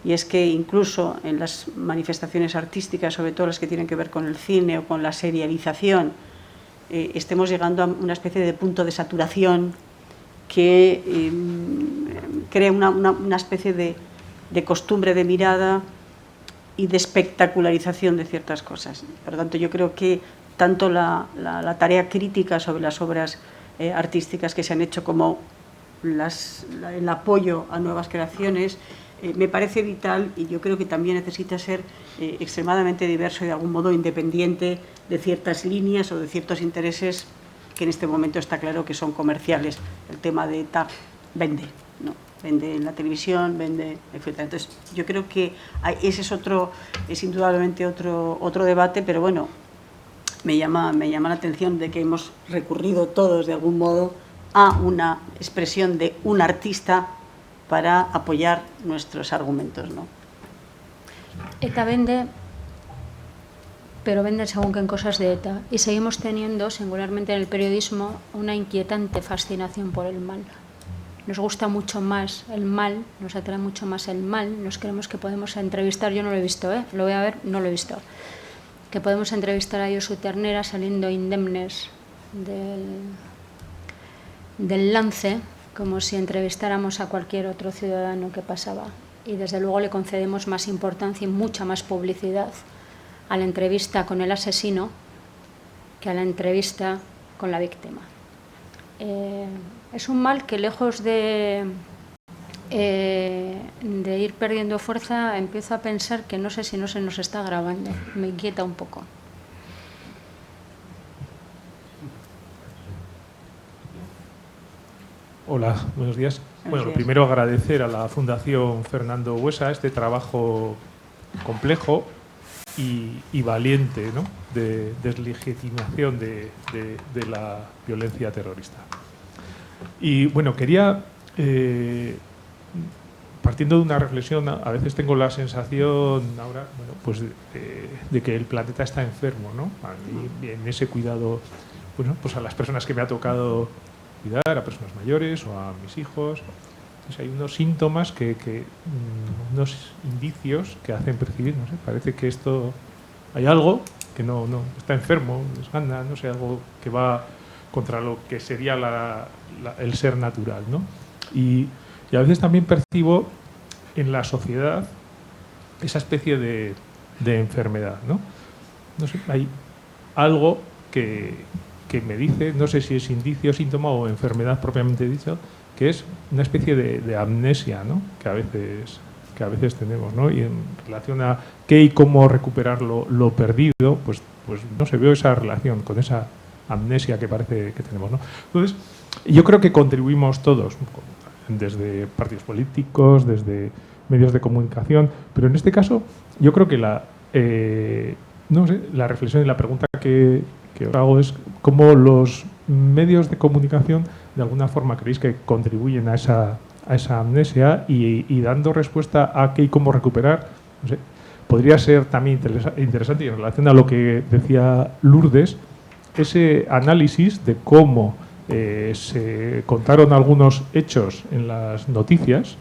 y es que incluso en las manifestaciones artísticas, sobre todo las que tienen que ver con el cine o con la serialización, estemos llegando a una especie de punto de saturación que crea una especie de costumbre de mirada y de espectacularización de ciertas cosas. Por lo tanto, yo creo que tanto la tarea crítica sobre las obras artísticas que se han hecho como el apoyo a nuevas creaciones me parece vital, y yo creo que también necesita ser extremadamente diverso y de algún modo independiente de ciertas líneas o de ciertos intereses que en este momento está claro que son comerciales. El tema de ETA vende, ¿no? Vende en la televisión, vende, etc. Entonces, yo creo que ese es indudablemente otro debate, pero bueno, me llama la atención de que hemos recurrido todos de algún modo a una expresión de un artista para apoyar nuestros argumentos, ¿no? ETA vende, pero vende según qué cosas de ETA. Y seguimos teniendo, singularmente en el periodismo, una inquietante fascinación por el mal. Nos gusta mucho más el mal, nos atrae mucho más el mal. Nos creemos que podemos entrevistar, yo no lo he visto, lo voy a ver, no lo he visto, que podemos entrevistar a Josu Ternera saliendo indemnes del lance, como si entrevistáramos a cualquier otro ciudadano que pasaba. Y desde luego le concedemos más importancia y mucha más publicidad a la entrevista con el asesino que a la entrevista con la víctima. Es un mal que, lejos de ir perdiendo fuerza, empiezo a pensar que no sé si no se nos está grabando. Me inquieta un poco. Hola, buenos días. Bueno, lo días. primero agradecer a la Fundación Fernando Buesa este trabajo complejo y valiente, ¿no?, de deslegitimación de la violencia terrorista. Y bueno, quería, partiendo de una reflexión, a veces tengo la sensación ahora, bueno, pues de que el planeta está enfermo, ¿no? Y en ese cuidado, bueno, pues a las personas que me ha tocado cuidar, a personas mayores o a mis hijos. Entonces hay unos síntomas unos indicios que hacen percibir, no sé, parece que esto, hay algo que no está enfermo, desgana, no sé, algo que va contra lo que sería el ser natural, ¿no? Y a veces también percibo en la sociedad esa especie de enfermedad, ¿no? No sé, hay algo que me dice, no sé si es indicio, síntoma o enfermedad propiamente dicho, que es una especie de amnesia, ¿no?, que a veces tenemos, ¿no? Y en relación a qué y cómo recuperar lo perdido, pues no se veo esa relación con esa amnesia que parece que tenemos, ¿no? Entonces, yo creo que contribuimos todos, desde partidos políticos, desde medios de comunicación, pero en este caso yo creo que la reflexión y la pregunta que os hago es cómo los medios de comunicación de alguna forma creéis que contribuyen a esa amnesia y dando respuesta a qué y cómo recuperar, no sé, podría ser también interesante, y en relación a lo que decía Lourdes, ese análisis de cómo se contaron algunos hechos en las noticias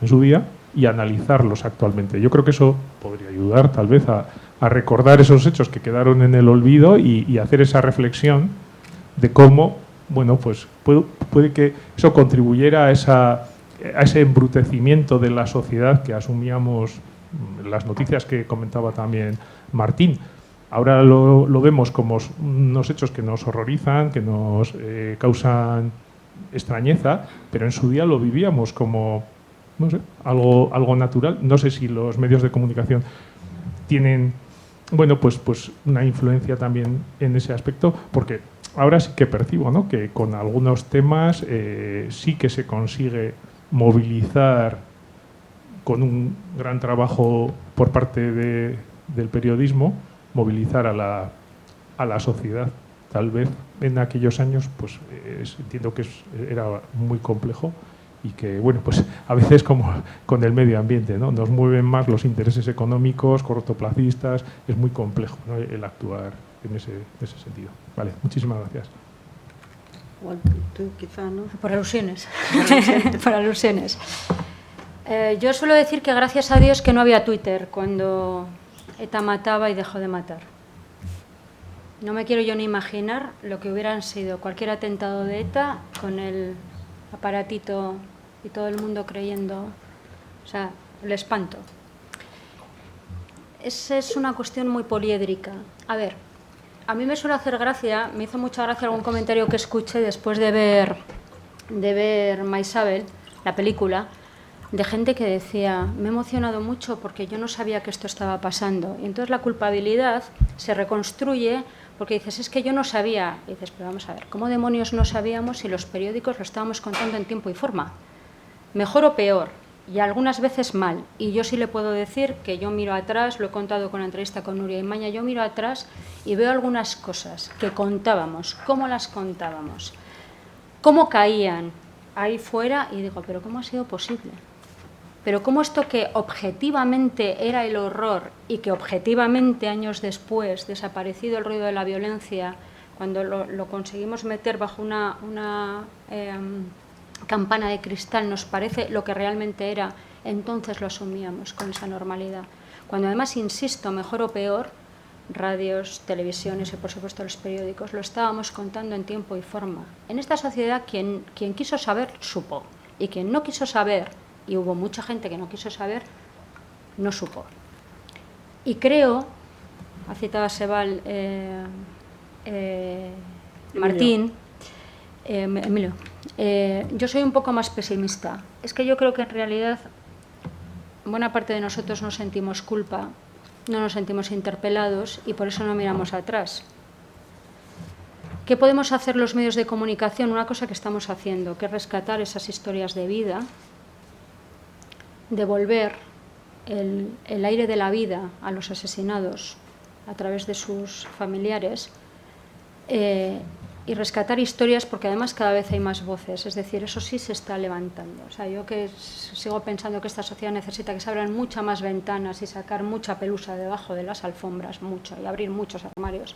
en su día y analizarlos actualmente. Yo creo que eso podría ayudar tal vez a recordar esos hechos que quedaron en el olvido y hacer esa reflexión de cómo, bueno, pues puede que eso contribuyera a ese embrutecimiento de la sociedad que asumíamos las noticias que comentaba también Martín. Ahora lo vemos como unos hechos que nos horrorizan, que nos causan extrañeza, pero en su día lo vivíamos como, no sé, algo natural. No sé si los medios de comunicación tienen, bueno, pues una influencia también en ese aspecto, porque ahora sí que percibo, ¿no?, que con algunos temas sí que se consigue movilizar con un gran trabajo por parte del periodismo, movilizar a la sociedad. Tal vez en aquellos años pues entiendo que era muy complejo y que, bueno, pues a veces como con el medio ambiente, ¿no?, nos mueven más los intereses económicos, cortoplacistas, es muy complejo, ¿no?, el actuar en ese sentido. Vale, muchísimas gracias. Igual tú quizá, ¿no? Por alusiones. Por alusiones. Yo suelo decir que gracias a Dios que no había Twitter cuando ETA mataba y dejó de matar. No me quiero yo ni imaginar lo que hubieran sido cualquier atentado de ETA con el aparatito y todo el mundo creyendo, o sea, el espanto. Esa es una cuestión muy poliédrica. A ver, a mí me suele hacer gracia, me hizo mucha gracia algún comentario que escuché después de ver Maisabel, la película, de gente que decía, me he emocionado mucho porque yo no sabía que esto estaba pasando. Y entonces la culpabilidad se reconstruye porque dices, es que yo no sabía. Y dices, pero vamos a ver, ¿cómo demonios no sabíamos si los periódicos lo estábamos contando en tiempo y forma? Mejor o peor, y algunas veces mal. Y yo sí le puedo decir que yo miro atrás, lo he contado con la entrevista con Nuria Imaña, yo miro atrás y veo algunas cosas que contábamos, cómo las contábamos, cómo caían, ahí fuera y digo, ¿pero cómo ha sido posible? Pero cómo esto que objetivamente era el horror y que objetivamente años después, desaparecido el ruido de la violencia, cuando lo conseguimos meter bajo una campana de cristal, nos parece lo que realmente era, entonces lo asumíamos con esa normalidad. Cuando además, insisto, mejor o peor, radios, televisiones y por supuesto los periódicos, lo estábamos contando en tiempo y forma. En esta sociedad quien quiso saber, supo, y quien no quiso saber, y hubo mucha gente que no quiso saber, no supo. Y creo, ha citado a Sebal Martín, Emilio, yo soy un poco más pesimista. Es que yo creo que en realidad buena parte de nosotros no sentimos culpa, no nos sentimos interpelados y por eso no miramos atrás. ¿Qué podemos hacer los medios de comunicación? Una cosa que estamos haciendo, que es rescatar esas historias de vida, devolver el aire de la vida a los asesinados a través de sus familiares y rescatar historias, porque además cada vez hay más voces, es decir, eso sí se está levantando. O sea, yo que sigo pensando que esta sociedad necesita que se abran muchas más ventanas y sacar mucha pelusa debajo de las alfombras, mucho, y abrir muchos armarios,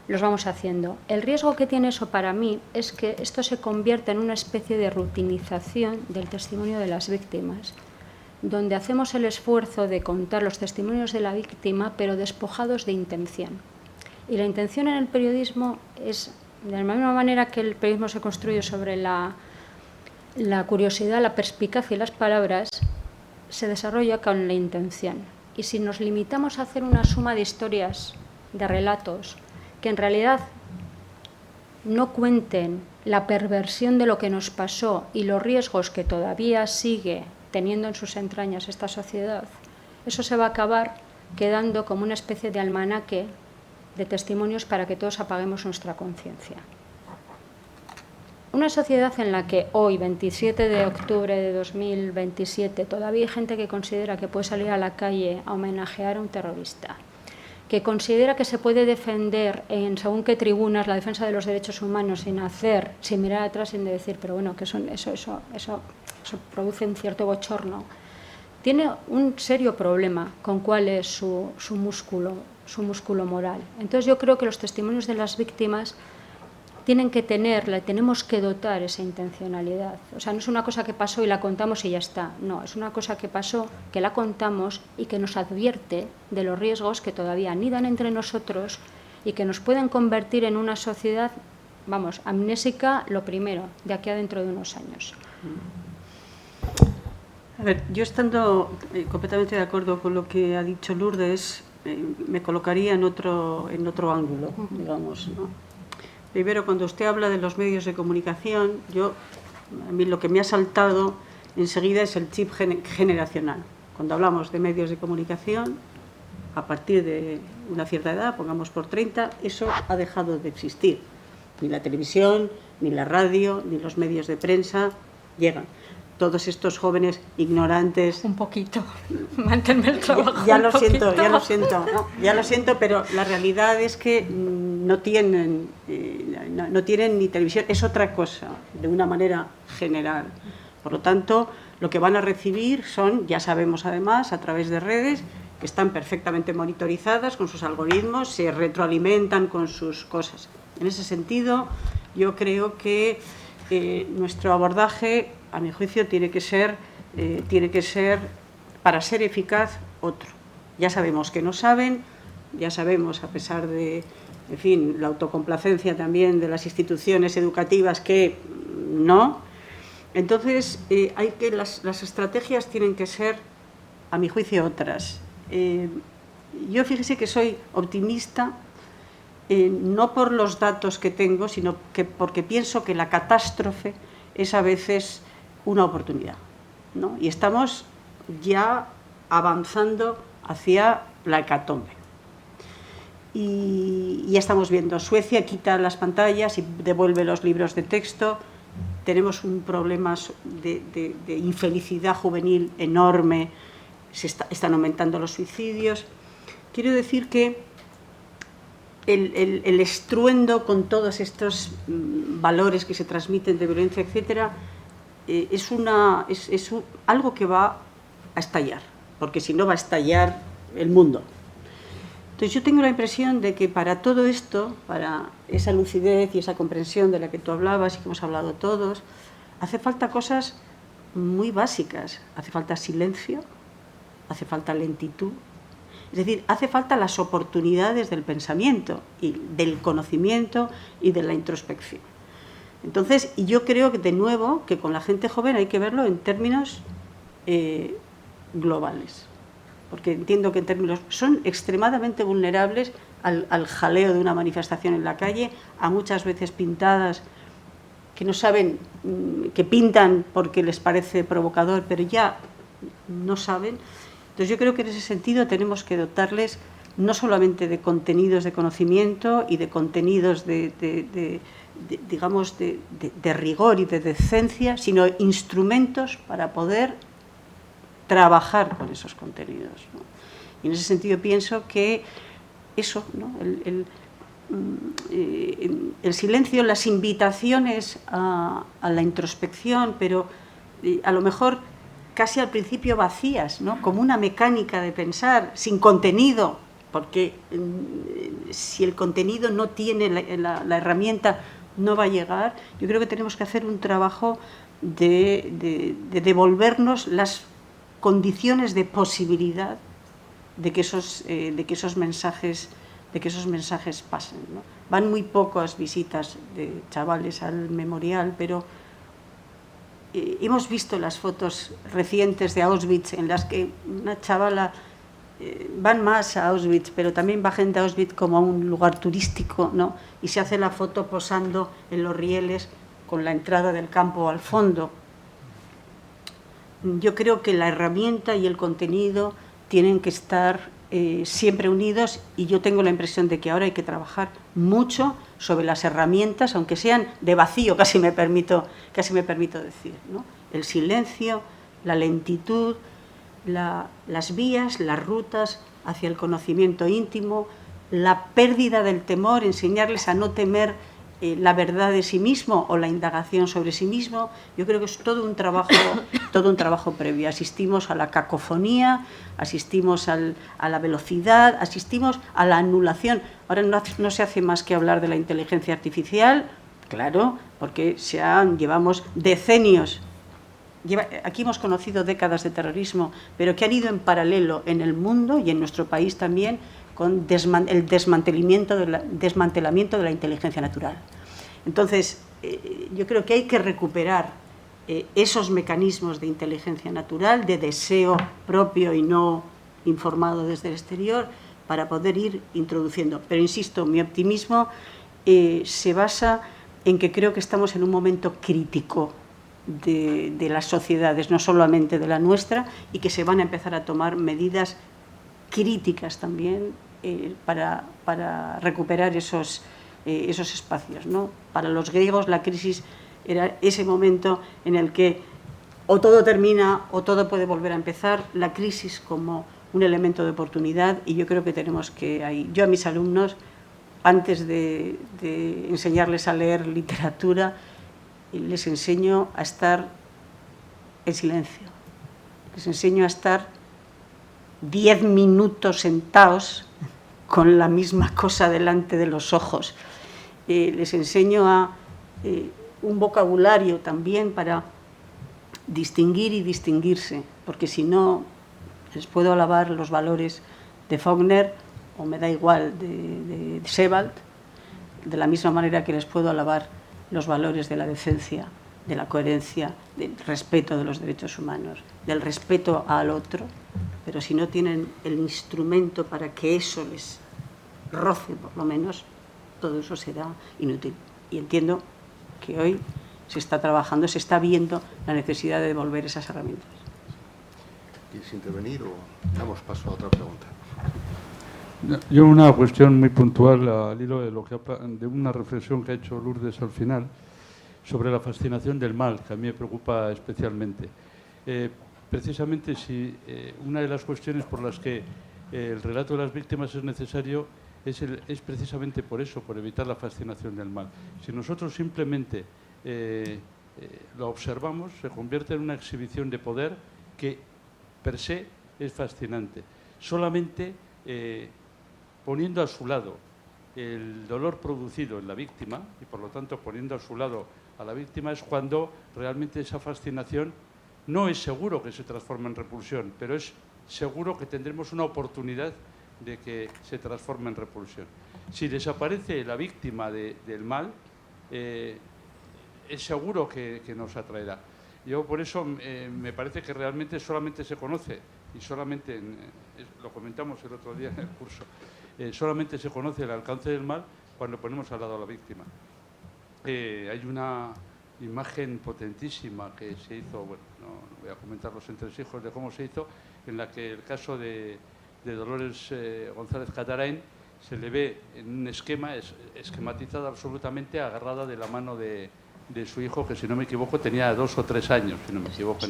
los vamos haciendo. El riesgo que tiene eso para mí es que esto se convierta en una especie de rutinización del testimonio de las víctimas, donde hacemos el esfuerzo de contar los testimonios de la víctima, pero despojados de intención. Y la intención en el periodismo es, de la misma manera que el periodismo se construye sobre la curiosidad, la perspicacia y las palabras, se desarrolla con la intención. Y si nos limitamos a hacer una suma de historias, de relatos, que en realidad no cuenten la perversión de lo que nos pasó y los riesgos que todavía sigue teniendo en sus entrañas esta sociedad, eso se va a acabar quedando como una especie de almanaque de testimonios para que todos apaguemos nuestra conciencia. Una sociedad en la que hoy, 27 de octubre de 2027, todavía hay gente que considera que puede salir a la calle a homenajear a un terrorista, que considera que se puede defender en según qué tribunas la defensa de los derechos humanos sin mirar atrás, sin decir, pero bueno, que eso produce un cierto bochorno, tiene un serio problema con cuál es su músculo moral. Entonces yo creo que los testimonios de las víctimas tenemos que dotar esa intencionalidad. O sea, no es una cosa que pasó y la contamos y ya está. No, es una cosa que pasó, que la contamos y que nos advierte de los riesgos que todavía anidan entre nosotros y que nos pueden convertir en una sociedad, vamos, amnésica, lo primero, de aquí a dentro de unos años. A ver, yo estando completamente de acuerdo con lo que ha dicho Lourdes, me colocaría en otro ángulo, digamos, ¿no? Primero, cuando usted habla de los medios de comunicación, a mí lo que me ha saltado enseguida es el chip generacional. Cuando hablamos de medios de comunicación, a partir de una cierta edad, pongamos por 30, eso ha dejado de existir. Ni la televisión, ni la radio, ni los medios de prensa llegan. Todos estos jóvenes ignorantes... Un poquito, manténme el trabajo. Ya lo siento, pero la realidad es que no tienen ni televisión, es otra cosa, de una manera general. Por lo tanto, lo que van a recibir son, ya sabemos además, a través de redes, que están perfectamente monitorizadas con sus algoritmos, se retroalimentan con sus cosas. En ese sentido, yo creo que nuestro abordaje, a mi juicio, tiene que ser, para ser eficaz, otro. Ya sabemos que no saben, ya sabemos, a pesar de, en fin, la autocomplacencia también de las instituciones educativas, que no. Entonces, las estrategias tienen que ser, a mi juicio, otras. Yo fíjese que soy optimista, no por los datos que tengo, sino porque pienso que la catástrofe es a veces una oportunidad, ¿no? Y estamos ya avanzando hacia la hecatombe. Y ya estamos viendo, Suecia quita las pantallas y devuelve los libros de texto. Tenemos un problema de infelicidad juvenil enorme, están aumentando los suicidios. Quiero decir que el estruendo con todos estos valores que se transmiten de violencia, etcétera, algo que va a estallar, porque si no va a estallar el mundo. Entonces yo tengo la impresión de que para todo esto, para esa lucidez y esa comprensión de la que tú hablabas y que hemos hablado todos, hace falta cosas muy básicas. Hace falta silencio, hace falta lentitud. Es decir, hace falta las oportunidades del pensamiento y del conocimiento y de la introspección. Entonces, yo creo que, de nuevo, que con la gente joven hay que verlo en términos globales. Porque entiendo que en términos son extremadamente vulnerables al jaleo de una manifestación en la calle, a muchas veces pintadas que no saben, que pintan porque les parece provocador, pero ya no saben. Entonces yo creo que en ese sentido tenemos que dotarles no solamente de contenidos de conocimiento y de contenidos digamos, de rigor y de decencia, sino instrumentos para poder trabajar con esos contenidos, ¿no? Y en ese sentido pienso que eso, ¿no? El silencio, las invitaciones a la introspección, pero a lo mejor casi al principio vacías, ¿no? Como una mecánica de pensar, sin contenido, porque si el contenido no tiene la herramienta, no va a llegar. Yo creo que tenemos que hacer un trabajo de devolvernos las condiciones de posibilidad de que esos mensajes pasen, ¿no? Van muy pocas visitas de chavales al memorial, pero hemos visto las fotos recientes de Auschwitz en las que una chavala van más a Auschwitz, pero también va gente a Auschwitz como a un lugar turístico, ¿no? Y se hace la foto posando en los rieles con la entrada del campo al fondo. Yo creo que la herramienta y el contenido tienen que estar siempre unidos, y yo tengo la impresión de que ahora hay que trabajar mucho sobre las herramientas, aunque sean de vacío, casi me permito decir, ¿no? El silencio, la lentitud, las vías, las rutas hacia el conocimiento íntimo, la pérdida del temor, enseñarles a no temer la verdad de sí mismo o la indagación sobre sí mismo. Yo creo que es todo un trabajo previo. Asistimos a la cacofonía, asistimos a la velocidad, asistimos a la anulación. Ahora no se hace más que hablar de la inteligencia artificial, claro, porque llevamos decenios. Aquí hemos conocido décadas de terrorismo, pero que han ido en paralelo en el mundo y en nuestro país también, con el desmantelamiento de la inteligencia natural. Entonces, yo creo que hay que recuperar esos mecanismos de inteligencia natural, de deseo propio y no informado desde el exterior, para poder ir introduciendo. Pero insisto, mi optimismo se basa en que creo que estamos en un momento crítico de las sociedades, no solamente de la nuestra, y que se van a empezar a tomar medidas críticas también para recuperar esos espacios, ¿no? Para los griegos la crisis era ese momento en el que o todo termina o todo puede volver a empezar, la crisis como un elemento de oportunidad, y yo creo que tenemos que yo a mis alumnos, antes de enseñarles a leer literatura, les enseño a estar en silencio, les enseño a estar 10 minutos sentados con la misma cosa delante de los ojos. Les enseño un vocabulario también para distinguir y distinguirse, porque si no, les puedo alabar los valores de Faulkner, o me da igual, de Sebald, de la misma manera que les puedo alabar los valores de la decencia, de la coherencia, del respeto de los derechos humanos, del respeto al otro, pero si no tienen el instrumento para que eso les roce, por lo menos, todo eso será inútil. Y entiendo que hoy se está trabajando, se está viendo la necesidad de devolver esas herramientas. ¿Quieres intervenir o damos paso a otra pregunta? Yo una cuestión muy puntual al hilo de una reflexión que ha hecho Lourdes al final sobre la fascinación del mal, que a mí me preocupa especialmente. Precisamente si una de las cuestiones por las que el relato de las víctimas es necesario es precisamente por eso, por evitar la fascinación del mal. Si nosotros simplemente lo observamos, se convierte en una exhibición de poder que per se es fascinante. Solamente poniendo a su lado el dolor producido en la víctima y por lo tanto poniendo a su lado a la víctima es cuando realmente esa fascinación no es seguro que se transforme en repulsión, pero es seguro que tendremos una oportunidad de que se transforme en repulsión. Si desaparece la víctima del mal, es seguro que nos atraerá. Yo por eso me parece que realmente solamente se conoce, y solamente, lo comentamos el otro día en el curso, solamente se conoce el alcance del mal cuando ponemos al lado a la víctima. Hay una imagen potentísima que se hizo, bueno, no voy a comentar los entresijos de cómo se hizo, en la que el caso de Dolores González Catarain se le ve en un esquema, esquematizada absolutamente, agarrada de la mano de su hijo, que si no me equivoco tenía 2 o 3 años, si no me equivoco,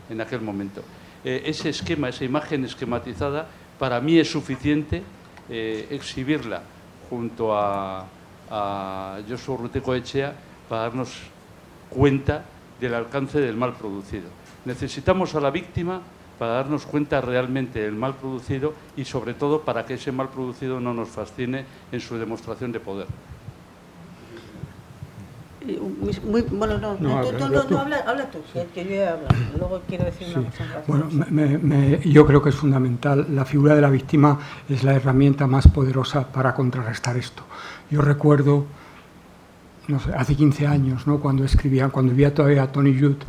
en aquel momento. Ese esquema, esa imagen esquematizada, para mí es suficiente exhibirla junto a Josu Urruticoetxea para darnos cuenta del alcance del mal producido. Necesitamos a la víctima para darnos cuenta realmente del mal producido y sobre todo para que ese mal producido no nos fascine en su demostración de poder. Bueno, habla tú, que yo he hablado. Luego quiero decir una cosa. Bueno, yo creo que es fundamental. La figura de la víctima es la herramienta más poderosa para contrarrestar esto. Yo recuerdo, no sé, hace 15 años, ¿no?, cuando vivía todavía Tony Judt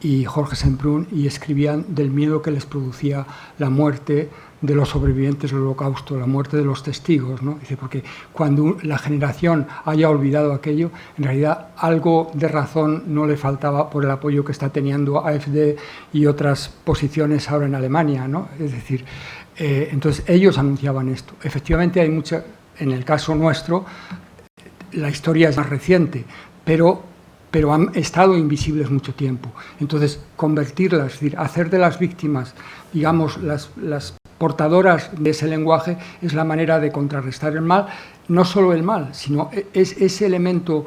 y Jorge Semprún, y escribían del miedo que les producía la muerte de los sobrevivientes del Holocausto, la muerte de los testigos, ¿no? Dice, porque cuando la generación haya olvidado aquello, en realidad algo de razón no le faltaba por el apoyo que está teniendo AfD y otras posiciones ahora en Alemania, ¿no? Es decir, entonces ellos anunciaban esto. Efectivamente hay mucha, en el caso nuestro, la historia es más reciente, pero han estado invisibles mucho tiempo. Entonces, convertirlas, es decir, hacer de las víctimas, digamos, las portadoras de ese lenguaje, es la manera de contrarrestar el mal, no solo el mal, sino ese elemento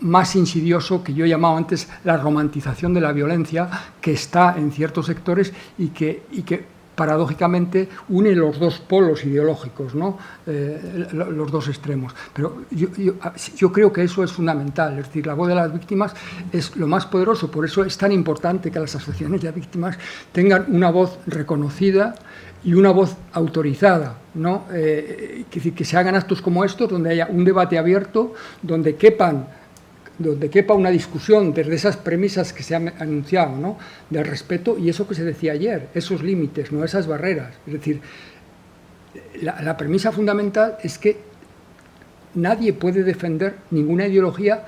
más insidioso que yo he llamado antes la romantización de la violencia, que está en ciertos sectores y que paradójicamente une los dos polos ideológicos, ¿no? Los dos extremos. Pero yo creo que eso es fundamental, es decir, la voz de las víctimas es lo más poderoso, por eso es tan importante que las asociaciones de víctimas tengan una voz reconocida y una voz autorizada, ¿no? Que se hagan actos como estos, donde haya un debate abierto, donde quepa una discusión desde esas premisas que se han anunciado, ¿no?, del respeto y eso que se decía ayer, esos límites, no esas barreras. Es decir, la premisa fundamental es que nadie puede defender ninguna ideología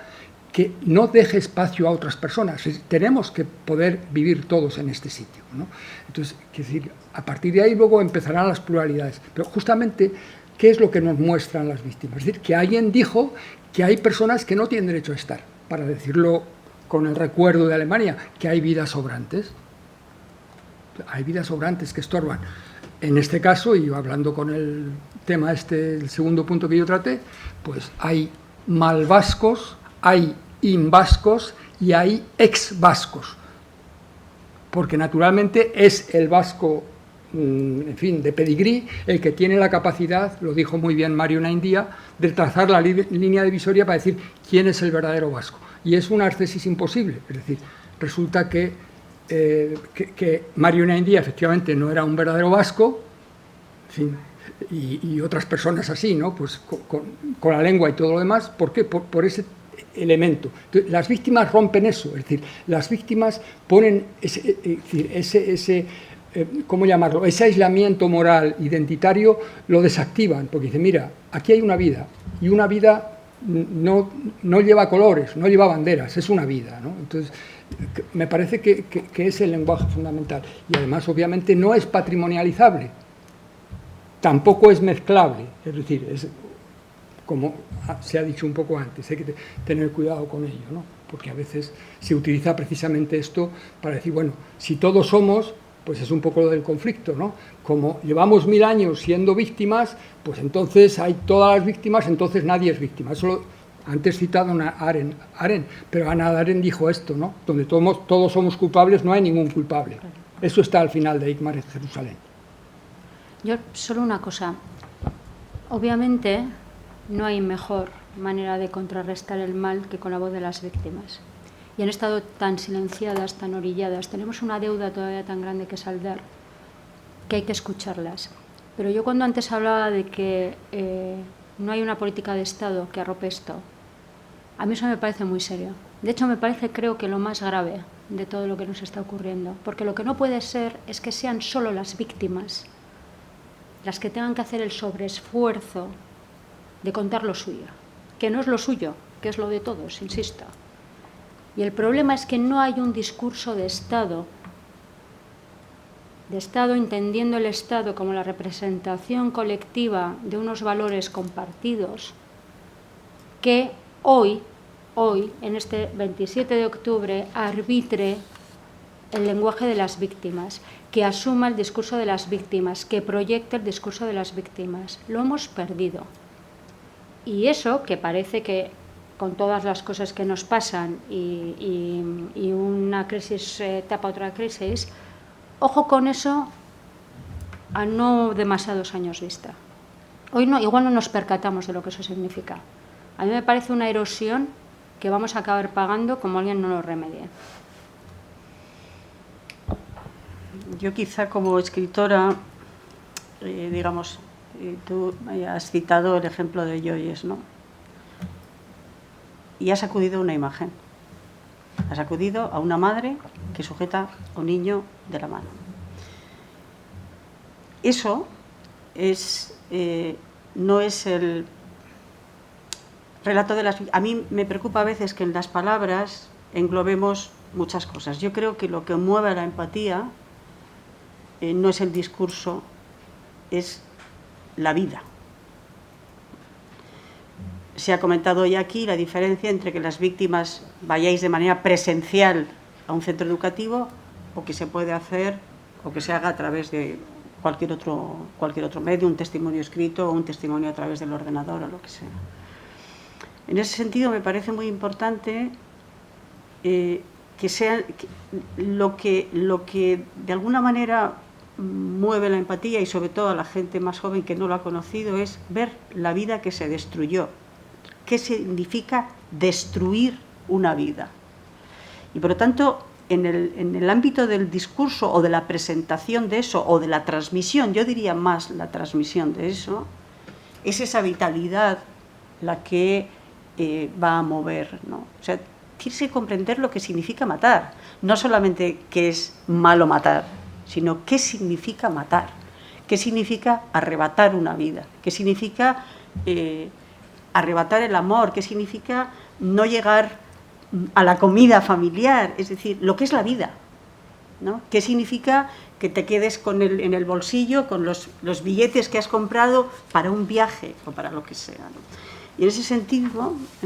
que no deje espacio a otras personas. Tenemos que poder vivir todos en este sitio, ¿no? Entonces, quiero decir, a partir de ahí luego empezarán las pluralidades. Pero justamente, ¿qué es lo que nos muestran las víctimas? Es decir, que alguien dijo que hay personas que no tienen derecho a estar, para decirlo con el recuerdo de Alemania, que hay vidas sobrantes. Hay vidas sobrantes que estorban. En este caso, y yo hablando con el tema el segundo punto que yo traté, pues hay malvascos, hay invascos y hay ex-vascos. Porque naturalmente es el vasco, en fin, de pedigrí, el que tiene la capacidad, lo dijo muy bien Mario Naindia, de trazar la línea divisoria para decir quién es el verdadero vasco. Y es una arcesis imposible. Es decir, resulta que Mario Naindia efectivamente no era un verdadero vasco, en fin, y otras personas así, ¿no? Pues con la lengua y todo lo demás. ¿Por qué? Por ese elemento. Entonces, las víctimas rompen eso, es decir, las víctimas ponen ese ¿cómo llamarlo?, ese aislamiento moral identitario, lo desactivan, porque dicen, mira, aquí hay una vida, y una vida no lleva colores, no lleva banderas, es una vida, ¿no? Entonces, me parece que es el lenguaje fundamental, y además, obviamente, no es patrimonializable, tampoco es mezclable, es decir, es como se ha dicho un poco antes, hay que tener cuidado con ello, ¿no? Porque a veces se utiliza precisamente esto para decir, bueno, si todos somos, pues es un poco lo del conflicto, ¿no? Como llevamos 1000 años siendo víctimas, pues entonces hay todas las víctimas, entonces nadie es víctima. Eso Antes citado a Arendt, pero Hannah Arendt dijo esto, ¿no? Donde todos somos culpables, no hay ningún culpable. Eso está al final de Eichmann en Jerusalén. Yo, solo una cosa. Obviamente, no hay mejor manera de contrarrestar el mal que con la voz de las víctimas. Y han estado tan silenciadas, tan orilladas. Tenemos una deuda todavía tan grande que saldar, que hay que escucharlas. Pero yo cuando antes hablaba de que no hay una política de Estado que arrope esto, a mí eso me parece muy serio. De hecho, me parece, creo que lo más grave de todo lo que nos está ocurriendo. Porque lo que no puede ser es que sean solo las víctimas las que tengan que hacer el sobreesfuerzo de contar lo suyo. Que no es lo suyo, que es lo de todos, insisto. Y el problema es que no hay un discurso de Estado entendiendo el Estado como la representación colectiva de unos valores compartidos, que hoy, en este 27 de octubre, arbitre el lenguaje de las víctimas, que asuma el discurso de las víctimas, que proyecte el discurso de las víctimas. Lo hemos perdido. Y eso, que parece que con todas las cosas que nos pasan y una crisis tapa otra crisis, ojo con eso a no demasiados años vista. Hoy no, igual no nos percatamos de lo que eso significa. A mí me parece una erosión que vamos a acabar pagando como alguien no lo remedie. Yo quizá como escritora, tú has citado el ejemplo de Joyce, ¿no? Y has acudido a una imagen. Has acudido a una madre que sujeta a un niño de la mano. Eso no es el relato de las... A mí me preocupa a veces que en las palabras englobemos muchas cosas. Yo creo que lo que mueve a la empatía no es el discurso, es la vida. Se ha comentado hoy aquí la diferencia entre que las víctimas vayáis de manera presencial a un centro educativo o que se puede hacer o que se haga a través de cualquier otro medio, un testimonio escrito o un testimonio a través del ordenador o lo que sea. En ese sentido me parece muy importante que sea lo que de alguna manera mueve la empatía y sobre todo a la gente más joven que no lo ha conocido es ver la vida que se destruyó. ¿Qué significa destruir una vida? Y por lo tanto, en el ámbito del discurso o de la presentación de eso o de la transmisión, yo diría más la transmisión de eso, es esa vitalidad la que va a mover, ¿no? O sea, tienes que comprender lo que significa matar, no solamente que es malo matar, sino qué significa matar, qué significa arrebatar una vida, qué significa arrebatar el amor, qué significa no llegar a la comida familiar, es decir, lo que es la vida, ¿no? ¿Qué significa que te quedes en el bolsillo con los billetes que has comprado para un viaje o para lo que sea, ¿no? Y en ese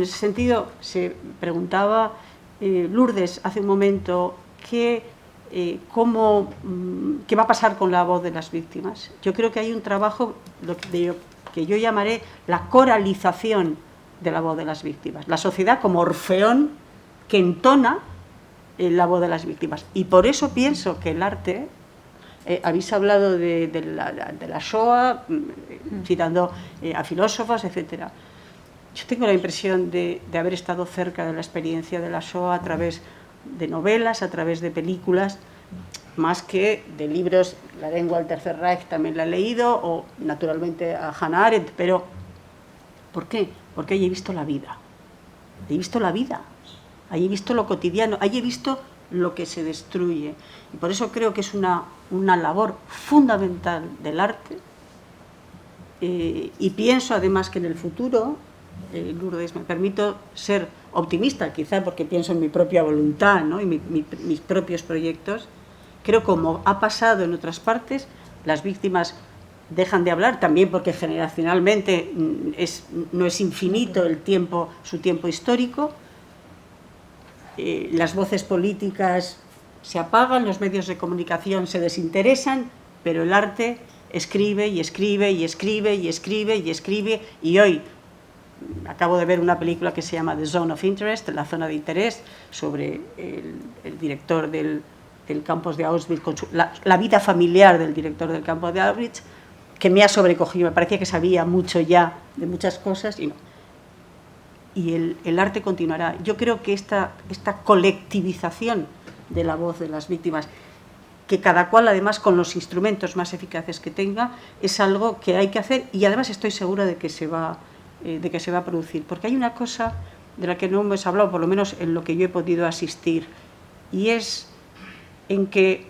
sentido se preguntaba Lourdes hace un momento qué va a pasar con la voz de las víctimas. Yo creo que hay un trabajo que yo llamaré la coralización de la voz de las víctimas. La sociedad como orfeón que entona la voz de las víctimas. Y por eso pienso que el arte, habéis hablado de la Shoah, citando a filósofos, etcétera. Yo tengo la impresión de haber estado cerca de la experiencia de la Shoah a través de novelas, a través de películas, más que de libros. La lengua del Tercer Reich también la he leído, o naturalmente a Hannah Arendt, pero ¿por qué? Porque ahí he visto la vida. Ahí he visto la vida. Ahí he visto lo cotidiano, ahí he visto lo que se destruye. Y por eso creo que es una labor fundamental del arte. Y pienso además que en el futuro, Lourdes, me permito ser optimista, quizá porque pienso en mi propia voluntad, ¿no? Y mis propios proyectos. Creo, como ha pasado en otras partes, las víctimas dejan de hablar, también porque generacionalmente no es infinito su tiempo histórico. Las voces políticas se apagan, los medios de comunicación se desinteresan, pero el arte escribe y escribe y escribe y escribe y escribe, y hoy acabo de ver una película que se llama The Zone of Interest, la zona de interés, sobre el director del campus de Auschwitz, con la vida familiar del director del campo de Auschwitz, que me ha sobrecogido. Me parecía que sabía mucho ya de muchas cosas y no. Y el arte continuará. Yo creo que esta colectivización de la voz de las víctimas, que cada cual además con los instrumentos más eficaces que tenga, es algo que hay que hacer, y además estoy segura de que se va a producir. Porque hay una cosa de la que no hemos hablado, por lo menos en lo que yo he podido asistir, y es en que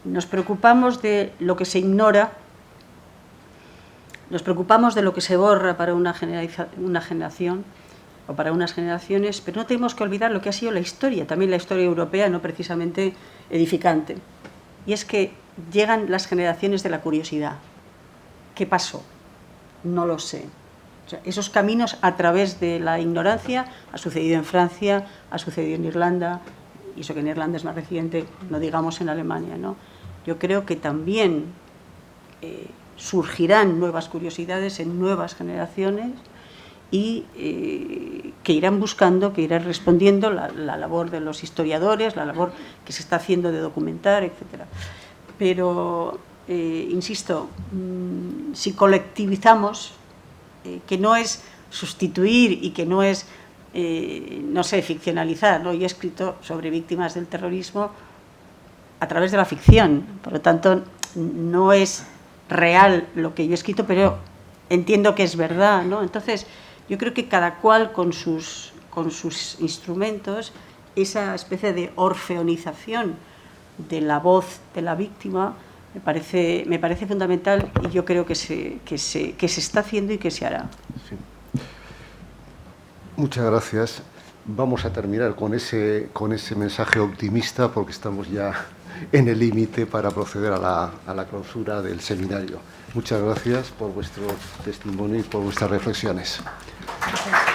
nos preocupamos de lo que se ignora, nos preocupamos de lo que se borra para una generación o para unas generaciones, pero no tenemos que olvidar lo que ha sido la historia, también la historia europea, no precisamente edificante. Y es que llegan las generaciones de la curiosidad. ¿Qué pasó? No lo sé. O sea, esos caminos a través de la ignorancia ha sucedido en Francia, ha sucedido en Irlanda, y eso que en Irlanda es más reciente, no digamos en Alemania, ¿no? Yo creo que también surgirán nuevas curiosidades en nuevas generaciones y que irán buscando, que irán respondiendo la labor de los historiadores, la labor que se está haciendo de documentar, etc. Pero, insisto, si colectivizamos, que no es sustituir y que no es, no sé, ficcionalizar, ¿no? Yo he escrito sobre víctimas del terrorismo a través de la ficción, por lo tanto, no es real lo que yo he escrito, pero entiendo que es verdad, ¿no? Entonces, yo creo que cada cual con sus instrumentos, esa especie de orfeonización de la voz de la víctima me parece fundamental, y yo creo que se está haciendo y que se hará. Sí. Muchas gracias. Vamos a terminar con ese mensaje optimista, porque estamos ya en el límite para proceder a la clausura del seminario. Muchas gracias por vuestro testimonio y por vuestras reflexiones. Gracias.